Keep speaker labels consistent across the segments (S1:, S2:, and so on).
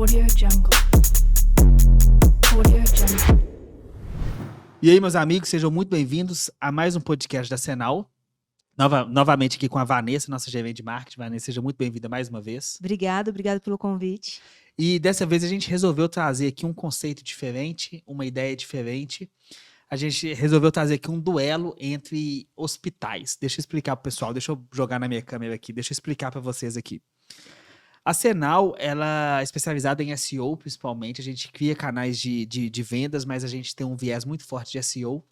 S1: Audio Jungle. Audio Jungle.
S2: E aí, meus amigos, sejam muito bem-vindos a mais um podcast da Cenal. Novamente aqui com a Vanessa, nossa gerente de marketing. Vanessa, seja muito bem-vinda mais uma vez.
S3: Obrigada pelo convite.
S2: E dessa vez a gente resolveu trazer aqui um conceito diferente, uma ideia diferente. A gente resolveu trazer aqui um duelo entre hospitais. Deixa eu explicar pro pessoal, deixa eu jogar na minha câmera aqui, deixa eu explicar para vocês aqui. A Cenal, ela é especializada em SEO, principalmente. A gente cria canais de vendas, mas a gente tem um viés muito forte de SEO.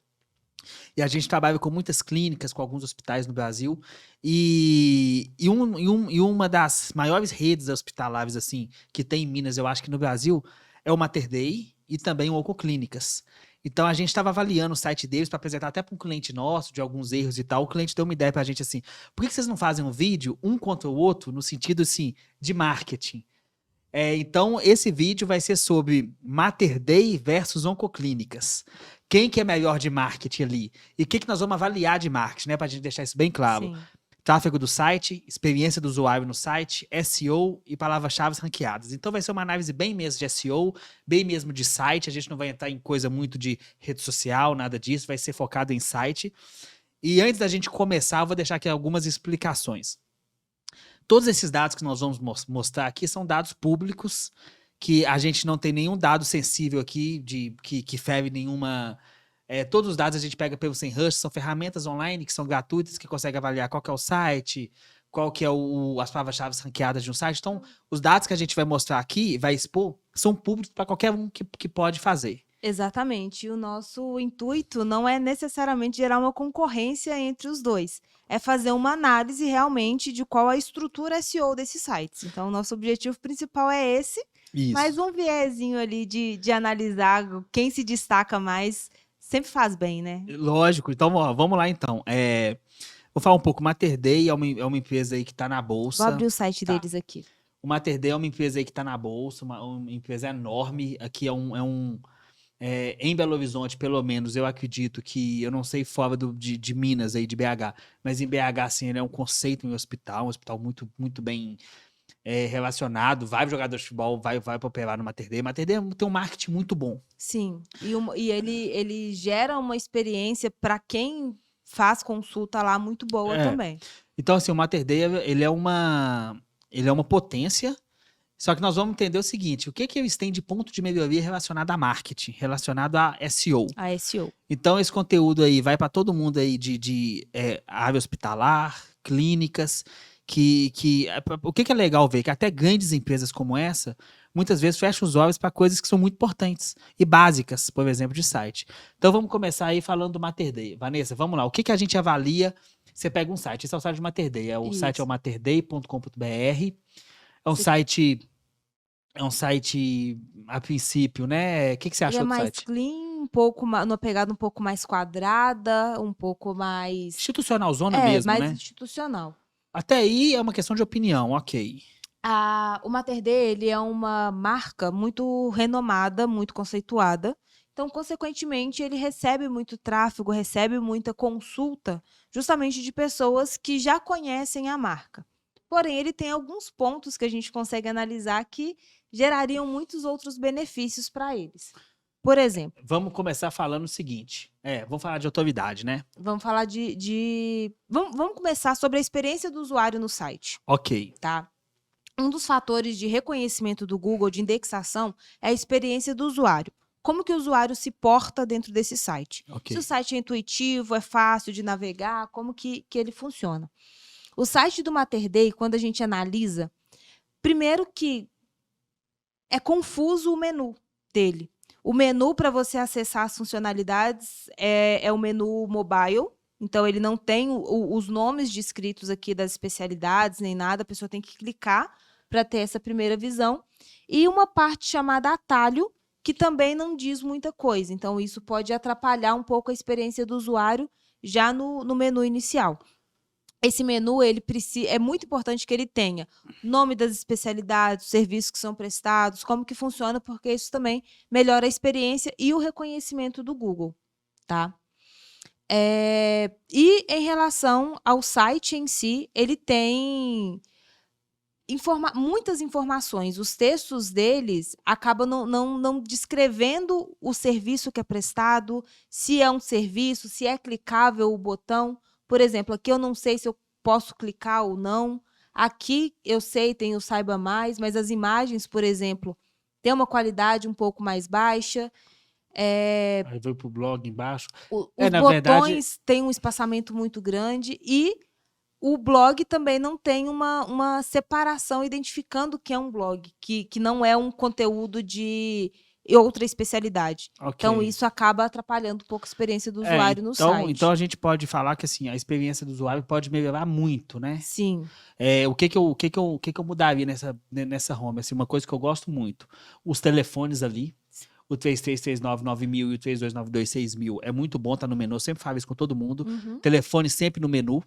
S2: E a gente trabalha com muitas clínicas, com alguns hospitais no Brasil. E uma das maiores redes hospitalares assim, que tem em Minas, eu acho que no Brasil, é o Mater Dei e também o Oncoclínicas. Então a gente estava avaliando o site deles para apresentar até para um cliente nosso, de alguns erros e tal. O cliente deu uma ideia para a gente assim: por que vocês não fazem um vídeo um contra o outro, no sentido assim, de marketing? Então, esse vídeo vai ser sobre Mater Dei versus Oncoclínicas. Quem que é melhor de marketing ali? E o que nós vamos avaliar de marketing, né? Para a gente deixar isso bem claro.
S3: Sim.
S2: Tráfego do site, experiência do usuário no site, SEO e palavras-chave ranqueadas. Então vai ser uma análise bem mesmo de SEO, bem mesmo de site. A gente não vai entrar em coisa muito de rede social, nada disso. Vai ser focado em site. E antes da gente começar, eu vou deixar aqui algumas explicações. Todos esses dados que nós vamos mostrar aqui são dados públicos, que a gente não tem nenhum dado sensível aqui que fere nenhuma... todos os dados a gente pega pelo SEMrush, são ferramentas online que são gratuitas, que conseguem avaliar qual que é o site, qual que é as palavras-chave ranqueadas de um site. Então, os dados que a gente vai mostrar aqui, vai expor, são públicos para qualquer um que pode fazer.
S3: Exatamente. E o nosso intuito não é necessariamente gerar uma concorrência entre os dois. É fazer uma análise realmente de qual a estrutura SEO desses sites. Então, o nosso objetivo principal é esse.
S2: Isso.
S3: Mas um viezinho ali de analisar quem se destaca mais sempre faz bem, né?
S2: Lógico. Então, ó, vamos lá então. Vou falar um pouco. Mater Dei é uma empresa aí que está na bolsa.
S3: Vou abrir o site
S2: Tá.
S3: deles aqui.
S2: O Mater Dei é uma empresa aí que está na bolsa, uma empresa enorme. Aqui em Belo Horizonte, pelo menos, eu acredito que, eu não sei fora de Minas, aí, de BH, mas em BH, assim, ele é um conceito em um hospital muito, muito bem relacionado. Vários jogadores de futebol vai para operar no Mater Dei. Mater Dei tem um marketing muito bom.
S3: Sim. E ele gera uma experiência para quem faz consulta lá muito boa também.
S2: Então, assim, o Mater Dei, ele é uma potência. Só que nós vamos entender o seguinte: o que eles têm de ponto de melhoria relacionado a marketing, relacionado a SEO.
S3: A SEO.
S2: Então, esse conteúdo aí vai para todo mundo aí de área hospitalar, clínicas, o que é legal ver? Que até grandes empresas como essa, muitas vezes fecham os olhos para coisas que são muito importantes e básicas, por exemplo, de site. Então, vamos começar aí falando do Mater Dei. Vanessa, vamos lá. O que a gente avalia? Você pega um site. Esse é o site do Mater Dei. O site é o materdei.com.br. É um site, a princípio, né? O que você achou do
S3: mais
S2: site?
S3: Clean, numa pegada um pouco mais quadrada, um pouco mais...
S2: Institucional zona mesmo,
S3: mais
S2: né?
S3: institucional.
S2: Até aí é uma questão de opinião, ok.
S3: O Mater Dei, ele é uma marca muito renomada, muito conceituada. Então, consequentemente, ele recebe muito tráfego, recebe muita consulta, justamente de pessoas que já conhecem a marca. Porém, ele tem alguns pontos que a gente consegue analisar que gerariam muitos outros benefícios para eles. Por exemplo...
S2: Vamos começar falando o seguinte. Vamos falar de autoridade, né?
S3: Vamos falar Vamos começar sobre a experiência do usuário no site.
S2: Ok.
S3: Tá? Um dos fatores de reconhecimento do Google, de indexação, é a experiência do usuário. Como que o usuário se porta dentro desse site?
S2: Ok.
S3: Se o site é intuitivo, é fácil de navegar, como que ele funciona? O site do Mater Dei, quando a gente analisa, primeiro que é confuso o menu dele. O menu para você acessar as funcionalidades é o menu mobile. Então, ele não tem os nomes descritos aqui das especialidades, nem nada. A pessoa tem que clicar para ter essa primeira visão. E uma parte chamada atalho, que também não diz muita coisa. Então, isso pode atrapalhar um pouco a experiência do usuário já no menu inicial. Esse menu, é muito importante que ele tenha nome das especialidades, serviços que são prestados, como que funciona, porque isso também melhora a experiência e o reconhecimento do Google, tá? E em relação ao site em si, ele tem muitas informações. Os textos deles acabam não descrevendo o serviço que é prestado, se é um serviço, se é clicável o botão. Por exemplo, aqui eu não sei se eu posso clicar ou não. Aqui eu sei, tem o Saiba Mais, mas as imagens, por exemplo, têm uma qualidade um pouco mais baixa.
S2: Aí vai pro blog embaixo.
S3: Os
S2: na
S3: botões
S2: verdade,
S3: têm um espaçamento muito grande e o blog também não tem uma separação identificando o que é um blog, que não é um conteúdo de outra especialidade. Então,
S2: ok.
S3: isso acaba atrapalhando um pouco a experiência do usuário no site.
S2: Então a gente pode falar que assim, a experiência do usuário pode melhorar muito, né?
S3: Sim,
S2: O que que eu mudaria nessa home? Assim, uma coisa que eu gosto muito. Os telefones ali, o 33399000 e o 32926000 é muito bom, tá no menu, eu sempre falo isso com todo mundo. Telefone sempre no menu.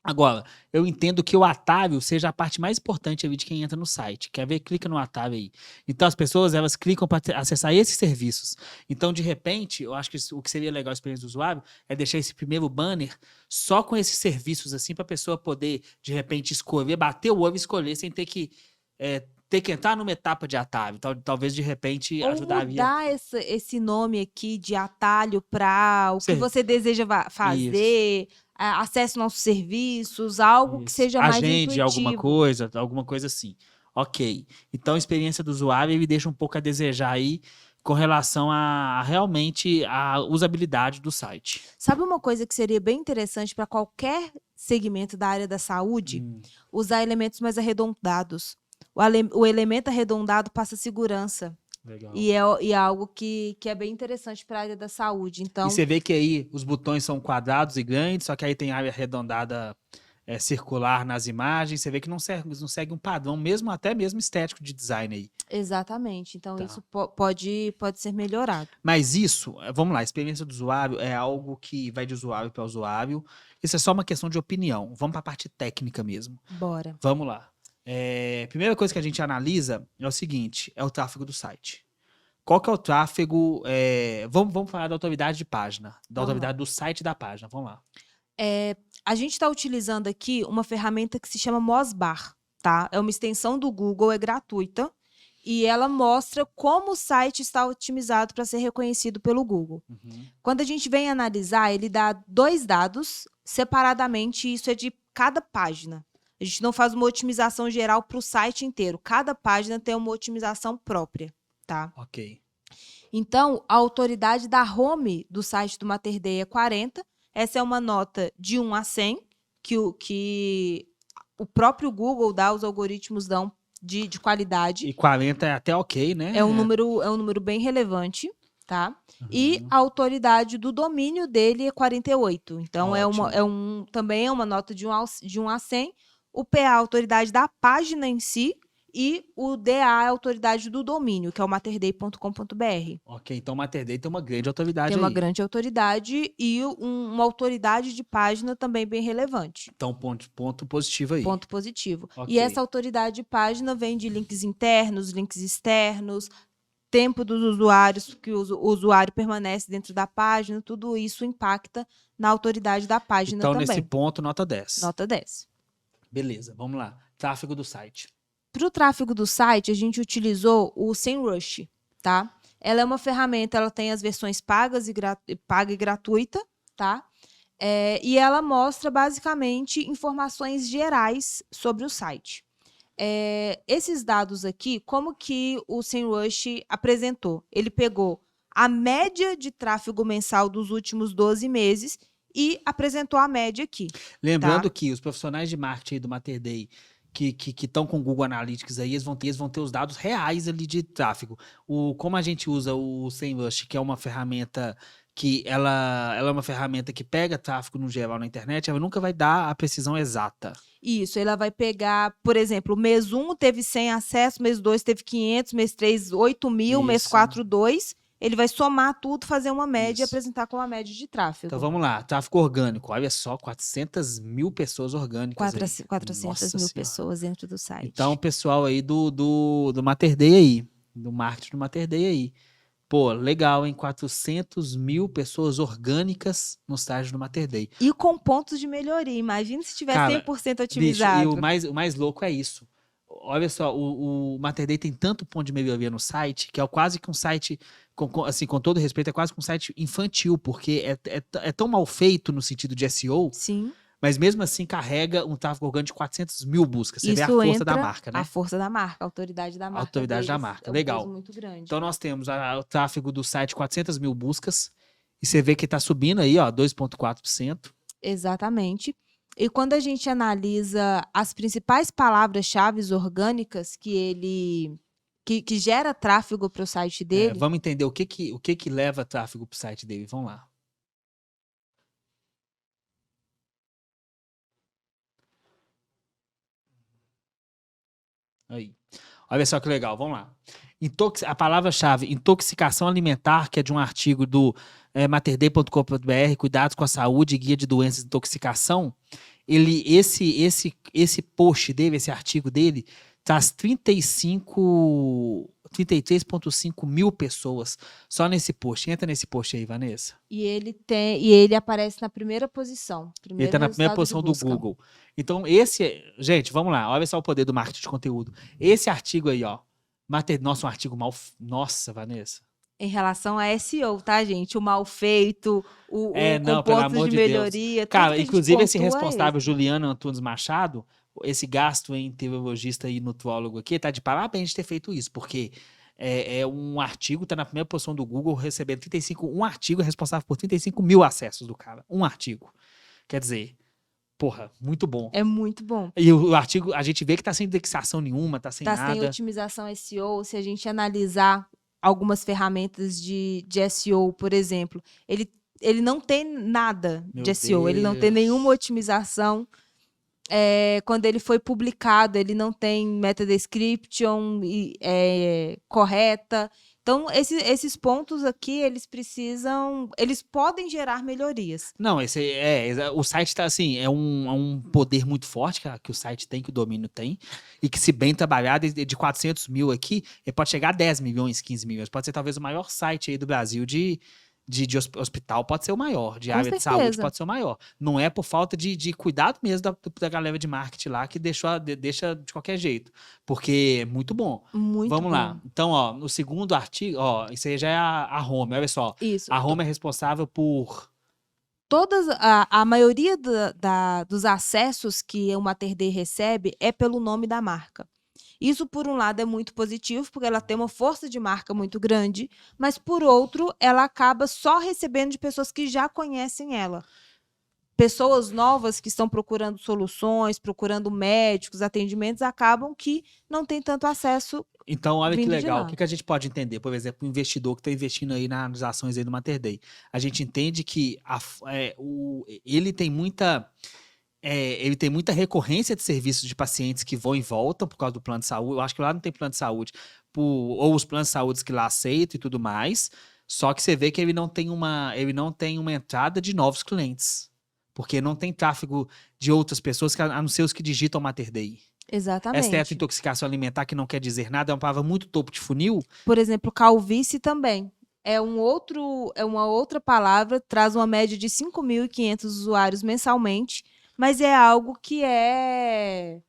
S2: Agora, eu entendo que o atalho seja a parte mais importante ali de quem entra no site. Quer ver? Clica no atalho aí. Então, as pessoas, elas clicam para acessar esses serviços. Então, de repente, eu acho que o que seria legal a experiência do usuário é deixar esse primeiro banner só com esses serviços, assim, para a pessoa poder, de repente, escolher, bater o olho e escolher, sem ter que entrar numa etapa de atalho. Talvez, de repente,
S3: ou
S2: ajudaria.
S3: mudar esse nome aqui de atalho para o que
S2: Ser-
S3: você deseja fazer, acesse nossos serviços, algo que
S2: Isso.
S3: seja mais
S2: Agende
S3: intuitivo.
S2: alguma coisa assim. Ok. Então a experiência do usuário ele deixa um pouco a desejar aí com relação a realmente a usabilidade do site.
S3: Sabe uma coisa que seria bem interessante para qualquer segmento da área da saúde? Usar elementos mais arredondados. O elemento arredondado passa segurança.
S2: Legal.
S3: E é algo que é bem interessante para a área da saúde. Então,
S2: E você vê que aí os botões são quadrados e grandes, só que aí tem área arredondada circular nas imagens. Você vê que não segue um padrão, até mesmo estético de design aí.
S3: exatamente. Então,
S2: Tá.
S3: isso pode ser melhorado.
S2: Mas isso, vamos lá, a experiência do usuário é algo que vai de usuário para usuário. Isso é só uma questão de opinião. Vamos para a parte técnica mesmo.
S3: Bora.
S2: Vamos lá. Primeira coisa que a gente analisa é o seguinte: é o tráfego do site. Qual que é o tráfego? Vamos falar da autoridade de página, da
S3: Vamos
S2: autoridade do site da página. Vamos lá.
S3: A gente está utilizando aqui uma ferramenta que se chama Mosbar, tá? É uma extensão do Google, é gratuita. E ela mostra como o site está otimizado para ser reconhecido pelo Google. Quando a gente vem analisar, ele dá 2 dados separadamente, e isso é de cada página. A gente não faz uma otimização geral para o site inteiro. Cada página tem uma otimização própria, tá?
S2: Ok.
S3: Então, a autoridade da home do site do Mater Dei é 40. Essa é uma nota de 1 a 100, que o próprio Google dá, os algoritmos dão de qualidade.
S2: E 40 é até ok, né?
S3: É um número bem relevante, tá? E a autoridade do domínio dele é 48. Então, também é uma nota de 1 a 100. O PA é a autoridade da página em si e o DA é a autoridade do domínio, que é o materdei.com.br.
S2: Ok, então o Mater Dei tem uma grande autoridade
S3: Tem uma
S2: aí.
S3: grande autoridade e uma autoridade de página também bem relevante.
S2: Então, ponto positivo aí.
S3: Ponto positivo.
S2: Ok.
S3: E essa autoridade de página vem de links internos, links externos, tempo dos usuários, que o usuário permanece dentro da página, tudo isso impacta na autoridade da página
S2: Então,
S3: também.
S2: nesse ponto, nota 10.
S3: Nota 10.
S2: Beleza, vamos lá. Tráfego do site.
S3: Para o tráfego do site, a gente utilizou o SEMrush, tá? Ela é uma ferramenta, ela tem as versões paga e gratuita, tá? E ela mostra, basicamente, informações gerais sobre o site. Esses dados aqui, como que o SEMrush apresentou? Ele pegou a média de tráfego mensal dos últimos 12 meses e apresentou a média aqui.
S2: Lembrando que os profissionais de marketing aí do Mater Dei que estão com o Google Analytics aí, eles vão ter os dados reais ali de tráfego. Como a gente usa o SEMrush, que é uma ferramenta que ela é uma ferramenta que pega tráfego no geral na internet, ela nunca vai dar a precisão exata.
S3: Isso, ela vai pegar, por exemplo, mês 1 teve 100 acessos, mês 2 teve 500, mês 3 8.000, mês 4 2. Ele vai somar tudo, fazer uma média e apresentar como a média de tráfego.
S2: Então vamos lá, tráfego orgânico. Olha só, 400 mil pessoas orgânicas.
S3: 400 mil pessoas dentro do site.
S2: Então, o pessoal aí do Mater Dei aí, do marketing do Mater Dei aí. Pô, legal, hein? 400 mil pessoas orgânicas no site do Mater Dei.
S3: E com pontos de melhoria. Imagina se tivesse 100% otimizado.
S2: Bicho, e o mais louco é isso. olha só, o Mater Dei tem tanto ponto de melhoria no site, que é quase que um site, assim, com todo respeito, é quase que um site infantil, porque é tão mal feito no sentido de SEO,
S3: Sim.
S2: mas mesmo assim carrega um tráfego orgânico de 400 mil buscas. Você vê a
S3: Isso
S2: força da
S3: entra
S2: marca, né?
S3: a força da marca, a autoridade da
S2: A
S3: marca
S2: autoridade da
S3: deles
S2: marca,
S3: é um
S2: legal.
S3: peso muito grande.
S2: Então nós temos o tráfego do site 400 mil buscas, e você vê que está subindo aí, ó, 2,4%.
S3: Exatamente. E quando a gente analisa as principais palavras-chave orgânicas que gera tráfego para o site dele,
S2: Vamos entender o que leva tráfego para o site dele. Vamos lá. Aí. Olha só que legal, vamos lá. A palavra-chave intoxicação alimentar, que é de um artigo do materdei.com.br, cuidados com a saúde e guia de doenças de intoxicação. Esse post dele, esse artigo dele, traz 33,5 mil pessoas só nesse post. Entra nesse post aí, Vanessa.
S3: e ele aparece na primeira posição.
S2: Ele está na primeira posição do Google. Então, gente, vamos lá. Olha só o poder do marketing de conteúdo. Esse artigo aí, ó. Nossa, um artigo mal. Nossa, Vanessa.
S3: Em relação a SEO, tá, gente? O mal feito, com
S2: Não, pelo
S3: pontos
S2: amor
S3: de
S2: de Deus.
S3: melhoria.
S2: Cara,
S3: tudo que a gente
S2: inclusive esse
S3: pontua é
S2: responsável,
S3: esse.
S2: Juliano Antunes Machado, esse gastroenterologista e nutrólogo aqui, tá de parabéns de ter feito isso, porque um artigo, tá na primeira posição do Google, recebendo um artigo é responsável por 35 mil acessos do cara. Um artigo. Quer dizer, porra, muito bom.
S3: É muito bom.
S2: E o artigo, a gente vê que tá sem indexação nenhuma, tá sem
S3: Tá
S2: nada.
S3: sem otimização SEO. Se a gente analisar algumas ferramentas de SEO, por exemplo, ele não tem nada
S2: Meu
S3: de SEO, ele não tem
S2: Deus.
S3: nenhuma otimização. Quando ele foi publicado, ele não tem meta description correta. Então, esses pontos aqui, eles podem gerar melhorias.
S2: Não, o site tá assim, é um poder muito forte que o site tem, que o domínio tem, e que, se bem trabalhado, de 400 mil aqui, ele pode chegar a 10 milhões, 15 milhões. Pode ser talvez o maior site aí do Brasil de hospital, pode ser o maior, de
S3: Com
S2: área de saúde
S3: certeza.
S2: pode ser o maior. Não é por falta de cuidado mesmo da galera de marketing lá, que deixa de qualquer jeito, porque é muito bom.
S3: Muito
S2: Vamos
S3: bom.
S2: lá. Então, ó, no segundo artigo, ó, isso aí já é a Home, olha só.
S3: Isso.
S2: A Home é responsável por...
S3: A maioria dos acessos que uma Mater Dei recebe é pelo nome da marca. Isso, por um lado, é muito positivo, porque ela tem uma força de marca muito grande, mas, por outro, ela acaba só recebendo de pessoas que já conhecem ela. Pessoas novas que estão procurando soluções, procurando médicos, atendimentos, acabam que não têm tanto acesso.
S2: Então, olha que
S3: vindo de
S2: legal.
S3: lá.
S2: O que a gente pode entender? Por exemplo, o investidor que está investindo aí nas ações aí do Mater Dei. A gente entende que ele tem muita recorrência de serviços de pacientes que vão e voltam por causa do plano de saúde. Eu acho que lá não tem plano de saúde, ou os planos de saúde que lá aceitam e tudo mais. Só que você vê que ele não tem uma entrada de novos clientes, porque não tem tráfego de outras pessoas, a não ser os que digitam Mater Dei.
S3: Exatamente.
S2: Essa intoxicação alimentar, que não quer dizer nada, é uma palavra muito topo de funil.
S3: Por exemplo, calvície também. É uma outra palavra, traz uma média de 5.500 usuários mensalmente, mas é algo que é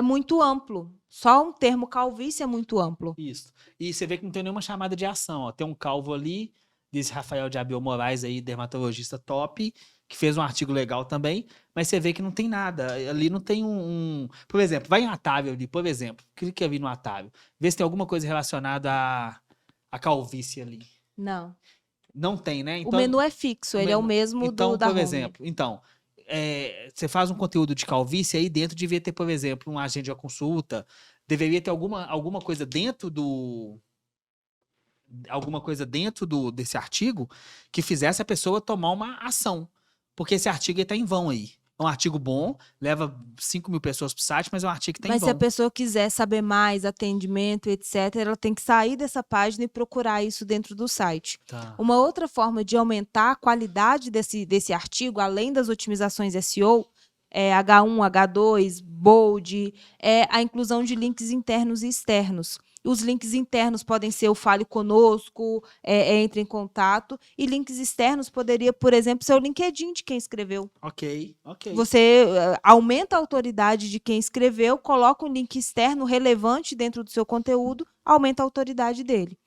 S3: muito amplo. Só um termo calvície é muito amplo.
S2: Isso. E você vê que não tem nenhuma chamada de ação. Ó. Tem um calvo ali, desse Rafael de Abreu Moraes aí, dermatologista top, que fez um artigo legal também, mas você vê que não tem nada. Ali não tem Por exemplo, vai em Atávio ali, por exemplo. Clica ali no Atávio. Vê se tem alguma coisa relacionada à calvície ali.
S3: Não.
S2: Não tem, né?
S3: Então, o menu é fixo, ele é o mesmo da
S2: por
S3: Home.
S2: exemplo, você faz um conteúdo de calvície, aí dentro devia ter, por exemplo, um agente de consulta, deveria ter alguma coisa dentro desse artigo que fizesse a pessoa tomar uma ação. Porque esse artigo está em vão aí. É um artigo bom, leva 5 mil pessoas para o site, mas é um artigo que está em vão.
S3: Mas se a pessoa quiser saber mais, atendimento, etc., ela tem que sair dessa página e procurar isso dentro do site.
S2: Tá.
S3: Uma outra forma de aumentar a qualidade desse artigo, além das otimizações SEO, H1, H2, Bold, é a inclusão de links internos e externos. Os links internos podem ser o Fale Conosco, Entre em Contato. E links externos poderia, por exemplo, ser o LinkedIn de quem escreveu.
S2: Ok.
S3: Você aumenta a autoridade de quem escreveu, coloca um link externo relevante dentro do seu conteúdo, aumenta a autoridade dele.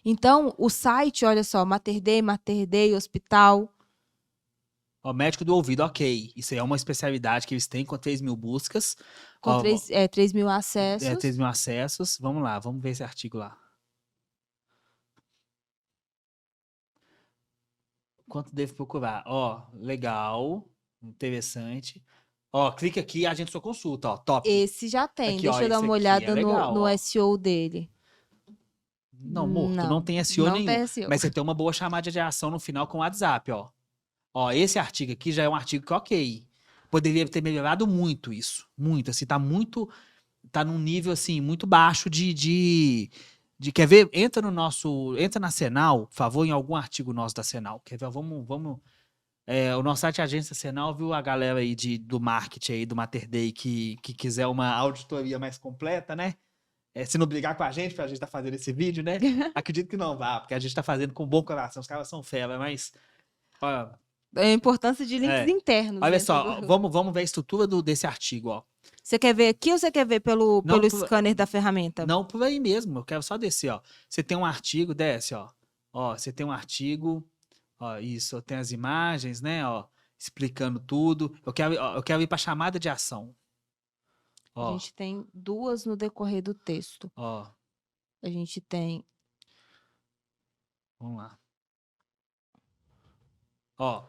S3: Então, o site, olha só, Mater Dei, hospital.
S2: Ó, médico do ouvido, ok. Isso aí é uma especialidade que eles têm com 3.000 buscas.
S3: Com
S2: Ó,
S3: 3.000 acessos.
S2: 3.000 acessos. Vamos lá, vamos ver esse artigo lá. Quanto devo procurar? Ó, legal, interessante. Ó, clica aqui, agenda sua consulta, ó, top.
S3: Esse já tem.
S2: Aqui,
S3: Deixa
S2: ó,
S3: eu dar
S2: esse
S3: uma
S2: aqui
S3: olhada
S2: é legal,
S3: no
S2: ó.
S3: SEO dele.
S2: Não, morto, não tem SEO
S3: não
S2: nenhum.
S3: tem SEO.
S2: Mas você tem uma boa chamada de ação no final com o WhatsApp, ó. Ó, esse artigo aqui já é um artigo que, ok, poderia ter melhorado muito isso. Muito, assim, tá num nível, assim, muito baixo quer ver? Entra na Senal, por favor, em algum artigo nosso da Senal. Quer ver? Vamos, o nosso site é Agência Senal, viu? A galera aí do marketing aí, do Mater Dei, que quiser uma auditoria mais completa, né? Se não brigar com a gente, pra gente tá fazendo esse vídeo, né? Acredito que não vá, porque a gente tá fazendo com bom coração. Os caras são fera, mas... Ó,
S3: A importância de links internos.
S2: olha
S3: dentro
S2: só, vamos ver a estrutura desse artigo, ó.
S3: Você quer ver aqui ou você quer ver pelo scanner da ferramenta?
S2: Não, por aí mesmo. Eu quero só descer, ó. Você tem um artigo, desce, ó. Ó, você tem um artigo, ó, isso, tem as imagens, né, ó, explicando tudo. Eu quero ir para chamada de ação. Ó,
S3: a gente tem duas no decorrer do texto.
S2: Ó.
S3: A gente tem...
S2: Vamos lá. Ó,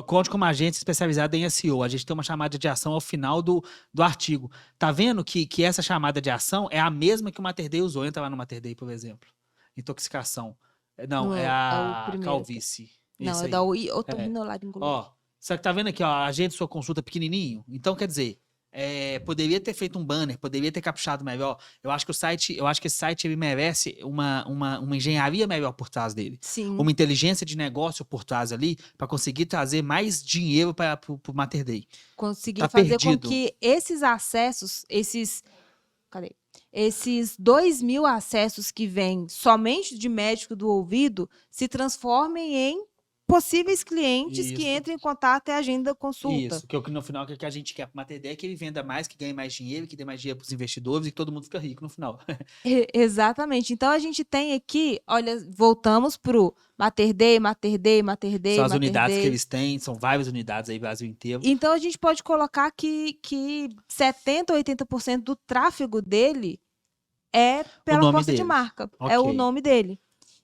S2: conte como agente especializado em SEO. A gente tem uma chamada de ação ao final do artigo. Tá vendo que essa chamada de ação é a mesma que o Mater Dei usou? Entra lá no Mater Dei, por exemplo. Intoxicação. Não, é a calvície.
S3: Não,
S2: isso
S3: é
S2: aí.
S3: da otorrinolaringologia.
S2: Ó, só que tá vendo aqui, ó, agente sua consulta pequenininho? Então, quer dizer, poderia ter feito um banner, poderia ter caprichado melhor. Eu acho que esse site ele merece uma engenharia melhor por trás dele.
S3: Sim.
S2: Uma inteligência de negócio por trás ali, para conseguir trazer mais dinheiro para o Mater Dei.
S3: Conseguir fazer com que esses acessos, esses 2.000 acessos que vêm somente de médico do ouvido se transformem em possíveis clientes que entrem em contato e agendem a consulta.
S2: Isso, que no final o que a gente quer para o Mater Dei é que ele venda mais, que ganhe mais dinheiro, que dê mais dinheiro para os investidores e que todo mundo fica rico no final.
S3: Exatamente. Então a gente tem aqui, olha, voltamos para o Mater Dei.
S2: São as unidades que eles têm, são várias unidades aí no Brasil inteiro.
S3: Então a gente pode colocar que 70% ou 80% do tráfego dele é pela força de marca. Okay. É o nome dele.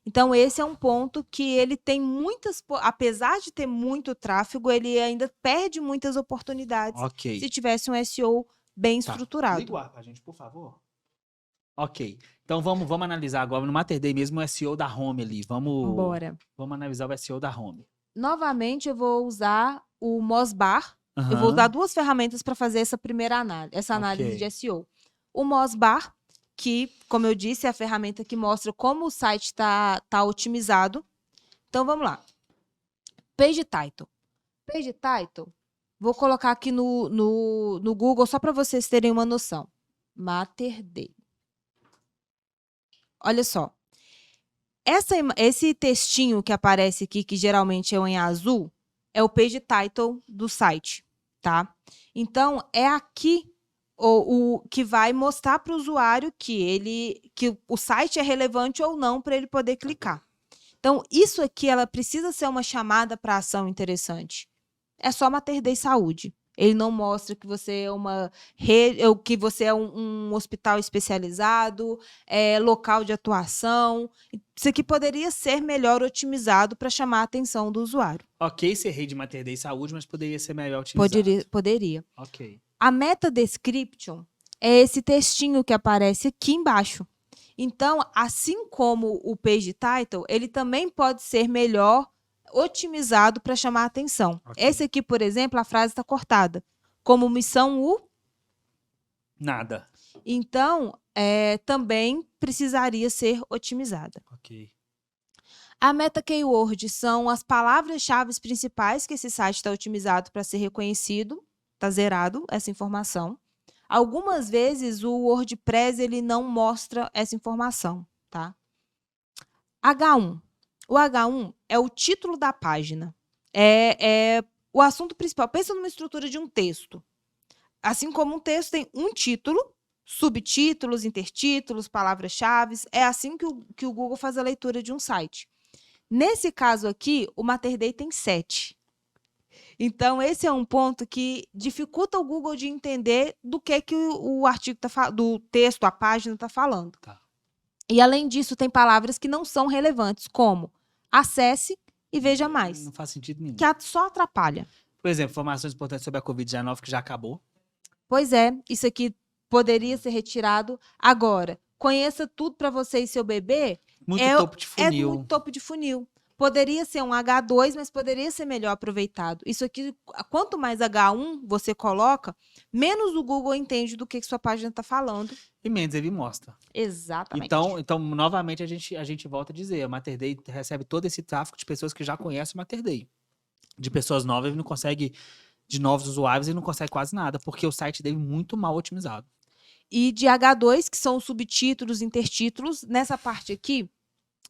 S3: Então, esse é um ponto que ele tem apesar de ter muito tráfego, ele ainda perde muitas oportunidades se tivesse um SEO bem estruturado.
S2: Liga o ar pra gente, por favor. Ok. Então, vamos analisar agora no Mater Dei mesmo o SEO da home ali. Vamos analisar o SEO da home.
S3: Novamente, eu vou usar o Mosbar. Eu vou usar duas ferramentas para fazer essa primeira análise, análise de SEO. O Mosbar, que, como eu disse, é a ferramenta que mostra como o site está otimizado. Então, vamos lá. Page Title. Page Title, vou colocar aqui no Google só para vocês terem uma noção. Mater Dei. Olha só. Esse textinho que aparece aqui, que geralmente é em azul, é o Page Title do site, tá? Então, é aqui o que vai mostrar para o usuário que o site é relevante ou não para ele poder clicar. Então, isso aqui ela precisa ser uma chamada para ação interessante. É só Mater Dei Saúde. Ele não mostra que você é uma rede, ou que você é um hospital especializado, local de atuação. Isso aqui poderia ser melhor otimizado para chamar a atenção do usuário.
S2: Ok, ser rede Mater Dei Saúde, mas poderia ser melhor otimizado.
S3: Poderia.
S2: Ok.
S3: A meta description é esse textinho que aparece aqui embaixo. Então, assim como o page title, ele também pode ser melhor otimizado para chamar a atenção. Okay. Esse aqui, por exemplo, a frase está cortada. Como missão
S2: nada.
S3: Então, também precisaria ser otimizada.
S2: Ok.
S3: A meta keyword são as palavras-chave principais que esse site está otimizado para ser reconhecido. Está zerado essa informação. Algumas vezes o WordPress ele não mostra essa informação, tá? H1. O H1 é o título da página. É o assunto principal. Pensa numa estrutura de um texto. Assim como um texto tem um título, subtítulos, intertítulos, palavras-chave. É assim que o Google faz a leitura de um site. Nesse caso aqui, o Mater Dei tem 7. Então, esse é um ponto que dificulta o Google de entender do que o artigo do texto, a página está falando.
S2: Tá.
S3: E, além disso, tem palavras que não são relevantes, como acesse e veja mais,
S2: Não faz sentido nenhum.
S3: que só atrapalha.
S2: Por exemplo, informações importantes sobre a Covid-19 que já acabou.
S3: Pois é, isso aqui poderia ser retirado agora. Conheça tudo para você e seu bebê.
S2: Muito topo de funil.
S3: É muito topo de funil. Poderia ser um H2, mas poderia ser melhor aproveitado. Isso aqui, quanto mais H1 você coloca, menos o Google entende do que sua página está falando.
S2: E menos ele mostra.
S3: Exatamente.
S2: Então, novamente, a gente volta a dizer, a Mater Dei recebe todo esse tráfego de pessoas que já conhecem o Mater Dei. De pessoas novas, ele não consegue, de novos usuários, ele não consegue quase nada, porque o site dele é muito mal otimizado.
S3: E de H2, que são os subtítulos, intertítulos, nessa parte aqui,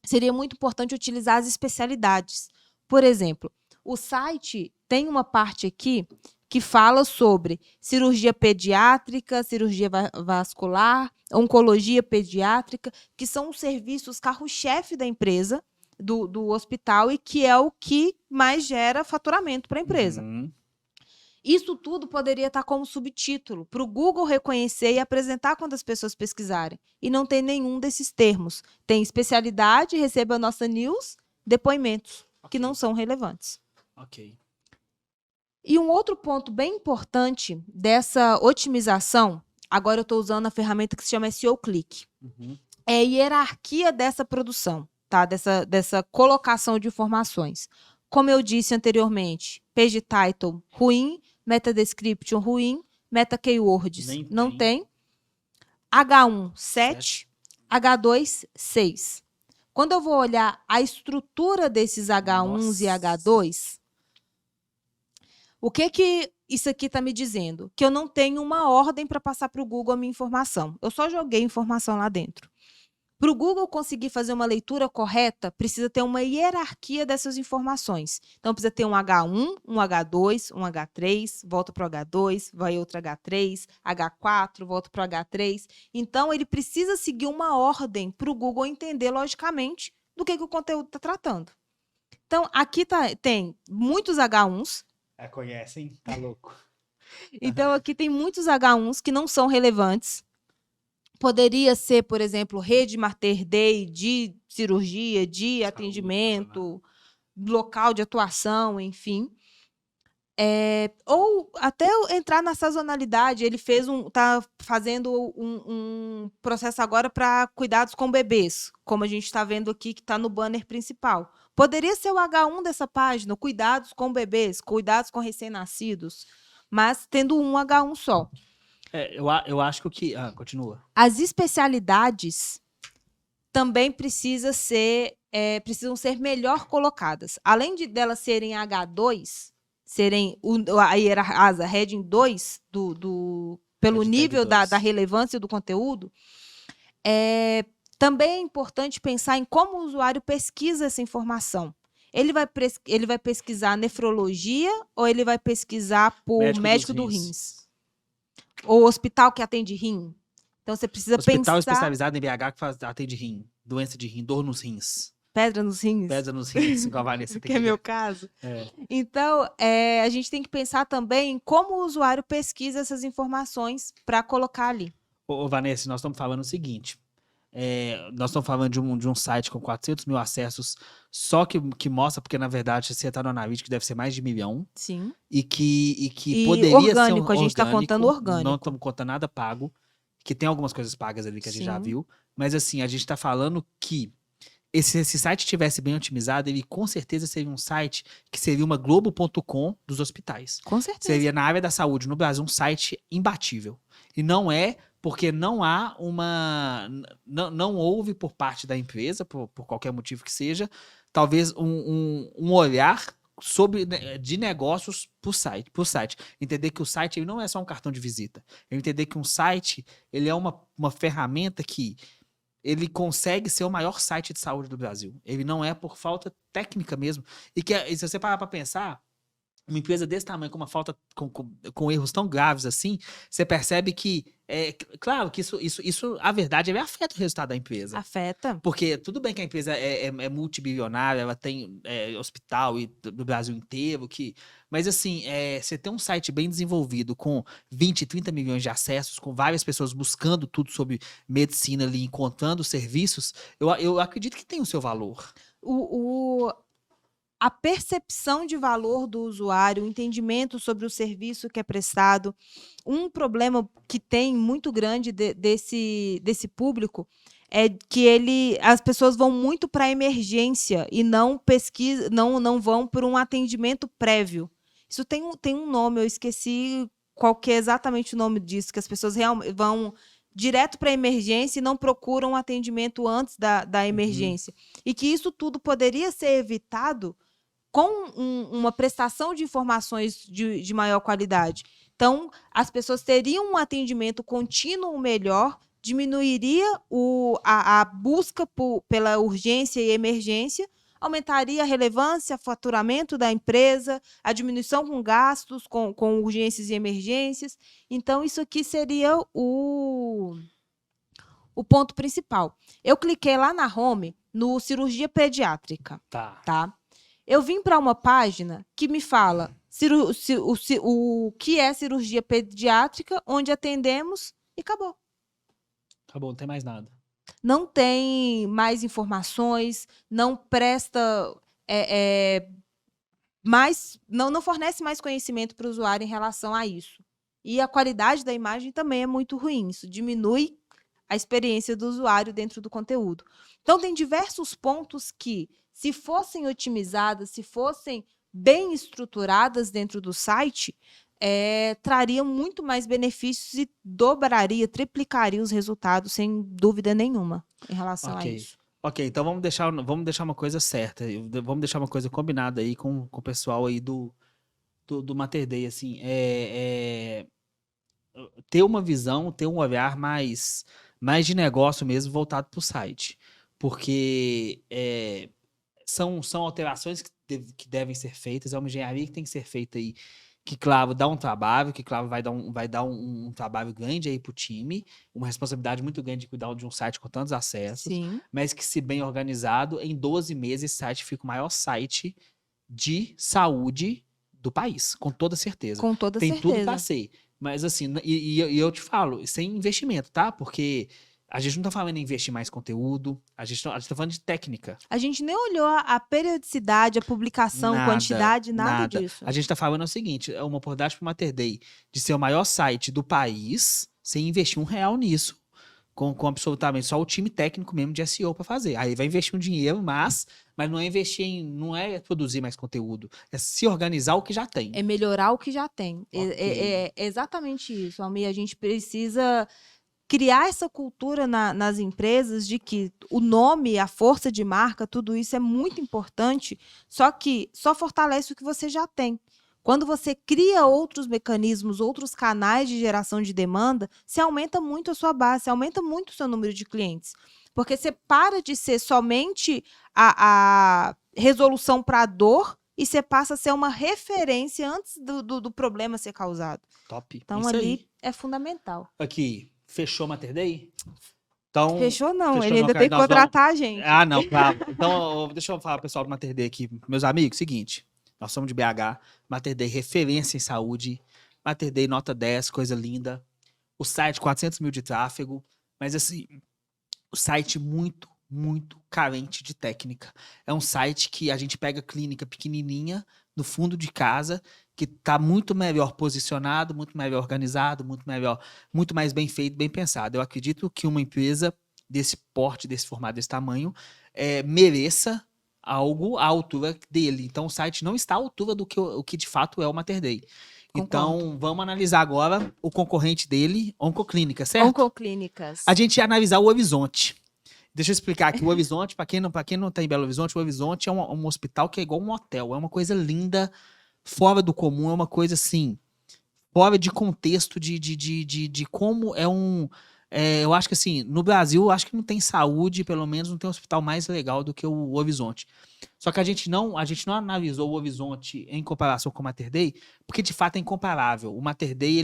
S3: seria muito importante utilizar as especialidades. Por exemplo, o site tem uma parte aqui que fala sobre cirurgia pediátrica, cirurgia vascular, oncologia pediátrica, que são os serviços carro-chefe da empresa, do hospital, e que é o que mais gera faturamento para a empresa.
S2: Uhum.
S3: Isso tudo poderia estar como subtítulo, para o Google reconhecer e apresentar quando as pessoas pesquisarem. E não tem nenhum desses termos. Tem especialidade, receba a nossa news, depoimentos, que não são relevantes.
S2: Ok.
S3: E um outro ponto bem importante dessa otimização, agora eu estou usando a ferramenta que se chama SEO Click, é a hierarquia dessa produção, tá? Dessa colocação de informações. Como eu disse anteriormente, page title ruim, meta description ruim, meta keywords não tem. H1, 7. H2, 6. Quando eu vou olhar a estrutura desses H1s e H2, o que isso aqui está me dizendo? Que eu não tenho uma ordem para passar para o Google a minha informação. Eu só joguei informação lá dentro. Para o Google conseguir fazer uma leitura correta, precisa ter uma hierarquia dessas informações. Então, precisa ter um H1, um H2, um H3, volta para o H2, vai outro H3, H4, volta para o H3. Então, ele precisa seguir uma ordem para o Google entender, logicamente, do que o conteúdo está tratando. Então, aqui tem muitos H1s.
S2: Conhecem? Tá louco.
S3: Então, aqui tem muitos H1s que não são relevantes. Poderia ser, por exemplo, rede Mater Dei de cirurgia, de atendimento, local de atuação, enfim. Ou até entrar na sazonalidade. Ele está fazendo um processo agora para cuidados com bebês, como a gente está vendo aqui, que está no banner principal. Poderia ser o H1 dessa página, cuidados com bebês, cuidados com recém-nascidos, mas tendo um H1 só.
S2: Eu acho que o que... continua.
S3: As especialidades também precisam ser melhor colocadas. Além delas serem H2, serem a heading 2, pelo nível da relevância do conteúdo, também é importante pensar em como o usuário pesquisa essa informação. Ele vai pesquisar nefrologia ou ele vai pesquisar por médico do rins? Ou hospital que atende rim. Então, você precisa pensar...
S2: Hospital especializado em BH que atende rim. Doença de rim, dor nos rins.
S3: Pedra nos rins.
S2: Pedra nos rins, igual a Vanessa.
S3: Que é meu caso. Então, a gente tem que pensar também em como o usuário pesquisa essas informações para colocar ali.
S2: Ô, Vanessa, nós estamos falando o seguinte. Nós estamos falando de um site com 400 mil acessos, só que mostra, porque na verdade você está no Analytics, que deve ser mais de 1 milhão.
S3: Sim.
S2: E que poderia
S3: orgânico,
S2: ser
S3: a gente está contando orgânico.
S2: Não estamos contando nada pago, que tem algumas coisas pagas ali que a gente já viu, mas assim, a gente está falando que se esse site tivesse bem otimizado, ele com certeza seria um site que seria uma Globo.com dos hospitais.
S3: Com certeza.
S2: Seria na área da saúde no Brasil um site imbatível. E não é porque não há não houve por parte da empresa, por qualquer motivo que seja, talvez um olhar de negócios por site. Entender que o site ele não é só um cartão de visita. Eu entender que um site ele é uma ferramenta que ele consegue ser o maior site de saúde do Brasil. Ele não é por falta técnica mesmo. E se você parar para pensar, uma empresa desse tamanho, com uma falta, com erros tão graves assim, você percebe que, claro que isso, a verdade, ele afeta o resultado da empresa.
S3: Afeta.
S2: Porque tudo bem que a empresa é multibilionária, ela tem hospital do Brasil inteiro, mas assim, você tem um site bem desenvolvido, com 20, 30 milhões de acessos, com várias pessoas buscando tudo sobre medicina ali, encontrando serviços, eu acredito que tem o seu valor.
S3: A percepção de valor do usuário, o entendimento sobre o serviço que é prestado. Um problema que tem muito grande desse público é que as pessoas vão muito para a emergência e não não vão por um atendimento prévio. Isso tem um nome, eu esqueci qual que é exatamente o nome disso, que as pessoas realmente vão direto para a emergência e não procuram um atendimento antes da emergência. E que isso tudo poderia ser evitado com uma prestação de informações de maior qualidade. Então, as pessoas teriam um atendimento contínuo melhor, diminuiria a busca pela urgência e emergência, aumentaria a relevância, o faturamento da empresa, a diminuição com gastos, com urgências e emergências. Então, isso aqui seria o ponto principal. Eu cliquei lá na home, no cirurgia pediátrica. Tá? Eu vim para uma página que me fala o que é cirurgia pediátrica, onde atendemos, e acabou.
S2: Acabou, não tem mais nada.
S3: Não tem mais informações, não presta não fornece mais conhecimento para o usuário em relação a isso. E a qualidade da imagem também é muito ruim. Isso diminui a experiência do usuário dentro do conteúdo. Então, tem diversos pontos que, se fossem otimizadas, se fossem bem estruturadas dentro do site, trariam muito mais benefícios e dobraria, triplicaria os resultados, sem dúvida nenhuma, em relação a isso.
S2: Ok, então vamos deixar uma coisa certa, vamos deixar uma coisa combinada aí com o pessoal aí do Mater Dei, assim, ter uma visão, ter um olhar mais de negócio mesmo, voltado para o site, porque são alterações que devem ser feitas, é uma engenharia que tem que ser feita aí, que, claro, dá um trabalho, que, claro, vai dar um trabalho grande aí pro time, uma responsabilidade muito grande de cuidar de um site com tantos acessos,
S3: Sim.
S2: mas que, se bem organizado, em 12 meses esse site fica o maior site de saúde do país, com toda certeza.
S3: Com toda
S2: Tem
S3: certeza.
S2: tudo para ser. Mas assim, e eu te falo, sem investimento, tá? Porque a gente não tá falando em investir mais conteúdo, a gente tá falando de técnica.
S3: A gente nem olhou a periodicidade, a publicação, quantidade, nada disso.
S2: A gente tá falando o seguinte, é uma oportunidade para o Mater Dei de ser o maior site do país, sem investir R$1 nisso, com absolutamente só o time técnico mesmo de SEO para fazer. Aí vai investir um dinheiro, mas não é investir não é produzir mais conteúdo, é se organizar o que já tem.
S3: É melhorar o que já tem.
S2: Okay.
S3: É exatamente isso, Almir. A gente precisa criar essa cultura nas empresas de que o nome, a força de marca, tudo isso é muito importante, só que só fortalece o que você já tem. Quando você cria outros mecanismos, outros canais de geração de demanda, você aumenta muito a sua base, você aumenta muito o seu número de clientes. Porque você para de ser somente a resolução para a dor e você passa a ser uma referência antes do problema ser causado.
S2: Top.
S3: Então,
S2: isso
S3: ali
S2: aí
S3: é fundamental.
S2: Aqui, fechou o Mater Dei? Então,
S3: fechou não,
S2: fechou
S3: ele ainda tem que contratar a gente.
S2: Ah, não, claro. Então, deixa eu falar pro pessoal do Mater Dei aqui. Meus amigos, seguinte, nós somos de BH, Mater Dei referência em saúde, Mater Dei nota 10, coisa linda. O site 400 mil de tráfego, mas assim, o site muito, muito carente de técnica. É um site que a gente pega clínica pequenininha, no fundo de casa, que está muito melhor posicionado, muito melhor organizado, muito mais bem feito, bem pensado. Eu acredito que uma empresa desse porte, desse formato, desse tamanho, mereça algo à altura dele. Então, o site não está à altura do que de fato é o Mater Dei. Então, vamos analisar agora o concorrente dele, Oncoclínica, certo?
S3: Oncoclínicas.
S2: A gente ia analisar o horizonte. Deixa eu explicar aqui. O Horizonte, pra quem não tá em Belo Horizonte, o Horizonte é um hospital que é igual um hotel. É uma coisa linda, fora do comum, é uma coisa assim, fora de contexto de como é um. Eu acho que assim, no Brasil, eu acho que não tem saúde, pelo menos não tem um hospital mais legal do que o Horizonte. Só que a gente não analisou o Horizonte em comparação com o Mater Dei, porque de fato é incomparável. O Mater Dei,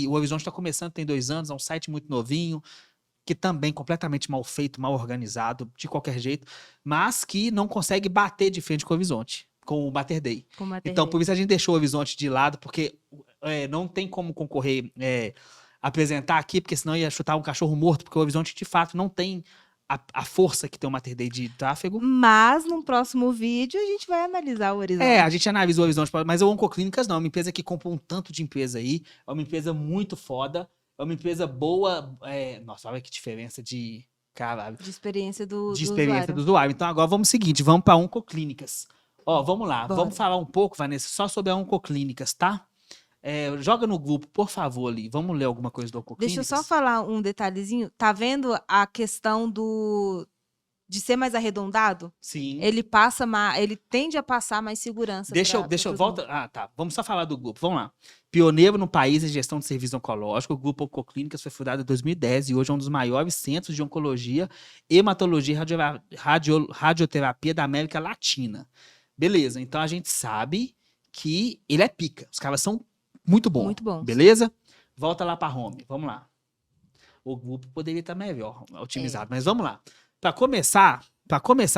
S2: o Horizonte está começando, tem 2 anos, é um site muito novinho, que também completamente mal feito, mal organizado, de qualquer jeito, mas que não consegue bater de frente com o Horizonte, com o Mater Dei.
S3: Com Mater
S2: Então,
S3: Dei.
S2: por isso a gente deixou o Horizonte de lado, porque não tem como concorrer, apresentar aqui, porque senão ia chutar um cachorro morto, porque o Horizonte, de fato, não tem a força que tem o Mater Dei de tráfego.
S3: Mas, num próximo vídeo, a gente vai analisar o Horizonte.
S2: A gente analisa o Horizonte, mas o Oncoclínicas não, é uma empresa que comprou um tanto de empresa aí, é uma empresa muito foda, é uma empresa boa, nossa, olha que diferença de, caralho,
S3: De experiência do
S2: de experiência
S3: usuário.
S2: do usuário. Então agora vamos seguinte, vamos para Oncoclínicas. Ó, vamos lá,
S3: Bora.
S2: vamos falar um pouco, Vanessa, só sobre a Oncoclínicas, tá? Joga no grupo, por favor, ali, vamos ler alguma coisa do Oncoclínicas?
S3: Deixa eu só falar um detalhezinho. Tá vendo a questão de ser mais arredondado?
S2: Sim.
S3: Ele tende a passar mais segurança.
S2: Deixa eu volta. Ah, tá. Vamos só falar do grupo. Vamos lá. Pioneiro no país em gestão de serviço oncológico, o Grupo Oncoclínicas foi fundado em 2010 e hoje é um dos maiores centros de oncologia, hematologia e radioterapia da América Latina. Beleza, então a gente sabe que ele é pica. Os caras são muito bons.
S3: Muito bons.
S2: Beleza? Volta lá para home. Vamos lá. O grupo poderia estar melhor, otimizado, mas vamos lá. Para começar,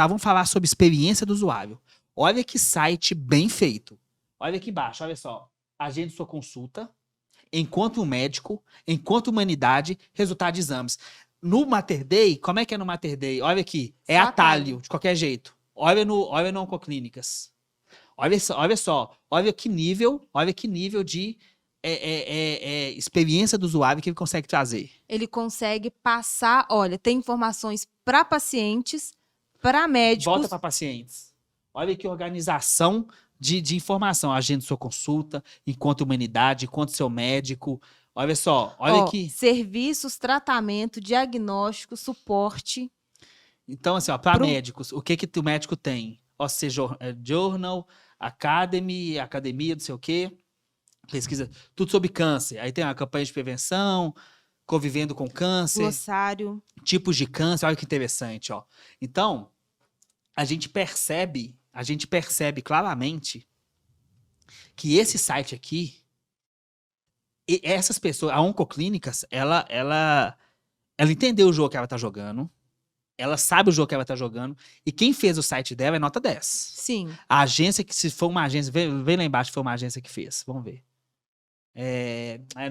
S2: vamos falar sobre experiência do usuário. Olha que site bem feito. Olha aqui embaixo, olha só. Agende sua consulta, encontre um médico, encontre humanidade, resultado de exames. No Mater Dei, como é que é no Mater Dei? Olha aqui, é
S3: Só
S2: atalho, de qualquer jeito. Olha no Oncoclínicas. Olha só, olha que nível de experiência do usuário que ele consegue trazer.
S3: Ele consegue passar, olha, tem informações para pacientes, para médicos.
S2: Volta para pacientes. Olha que organização de informação. Agende sua consulta, encontre humanidade, encontre seu médico. Olha só, olha aqui.
S3: Serviços, tratamento, diagnóstico, suporte.
S2: Então, assim, para médicos, o que o médico tem? Journal, academia, não sei o quê. Pesquisa tudo sobre câncer. Aí tem a campanha de prevenção, convivendo com câncer.
S3: Glossário.
S2: Tipos de câncer, olha que interessante, ó. Então, a gente percebe claramente que esse site aqui, essas pessoas, a Oncoclínicas, ela entendeu o jogo que ela tá jogando, ela sabe o jogo que ela tá jogando, e quem fez o site dela é nota 10.
S3: Sim.
S2: A agência que, se for uma agência, vem lá embaixo se foi uma agência que fez, vamos ver.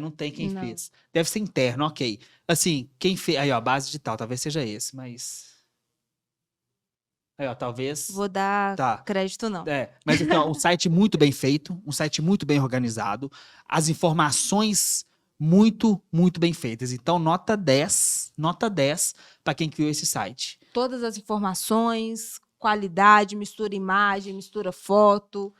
S2: Não tem quem fez. Deve ser interno, ok. Assim, quem fez, aí ó, base digital, talvez seja esse, mas... Aí, ó, talvez...
S3: Vou dar crédito, não.
S2: Mas então, um site muito bem feito, um site muito bem organizado, as informações muito, muito bem feitas. Então, nota 10 para quem criou esse site.
S3: Todas as informações, qualidade, mistura imagem, mistura foto.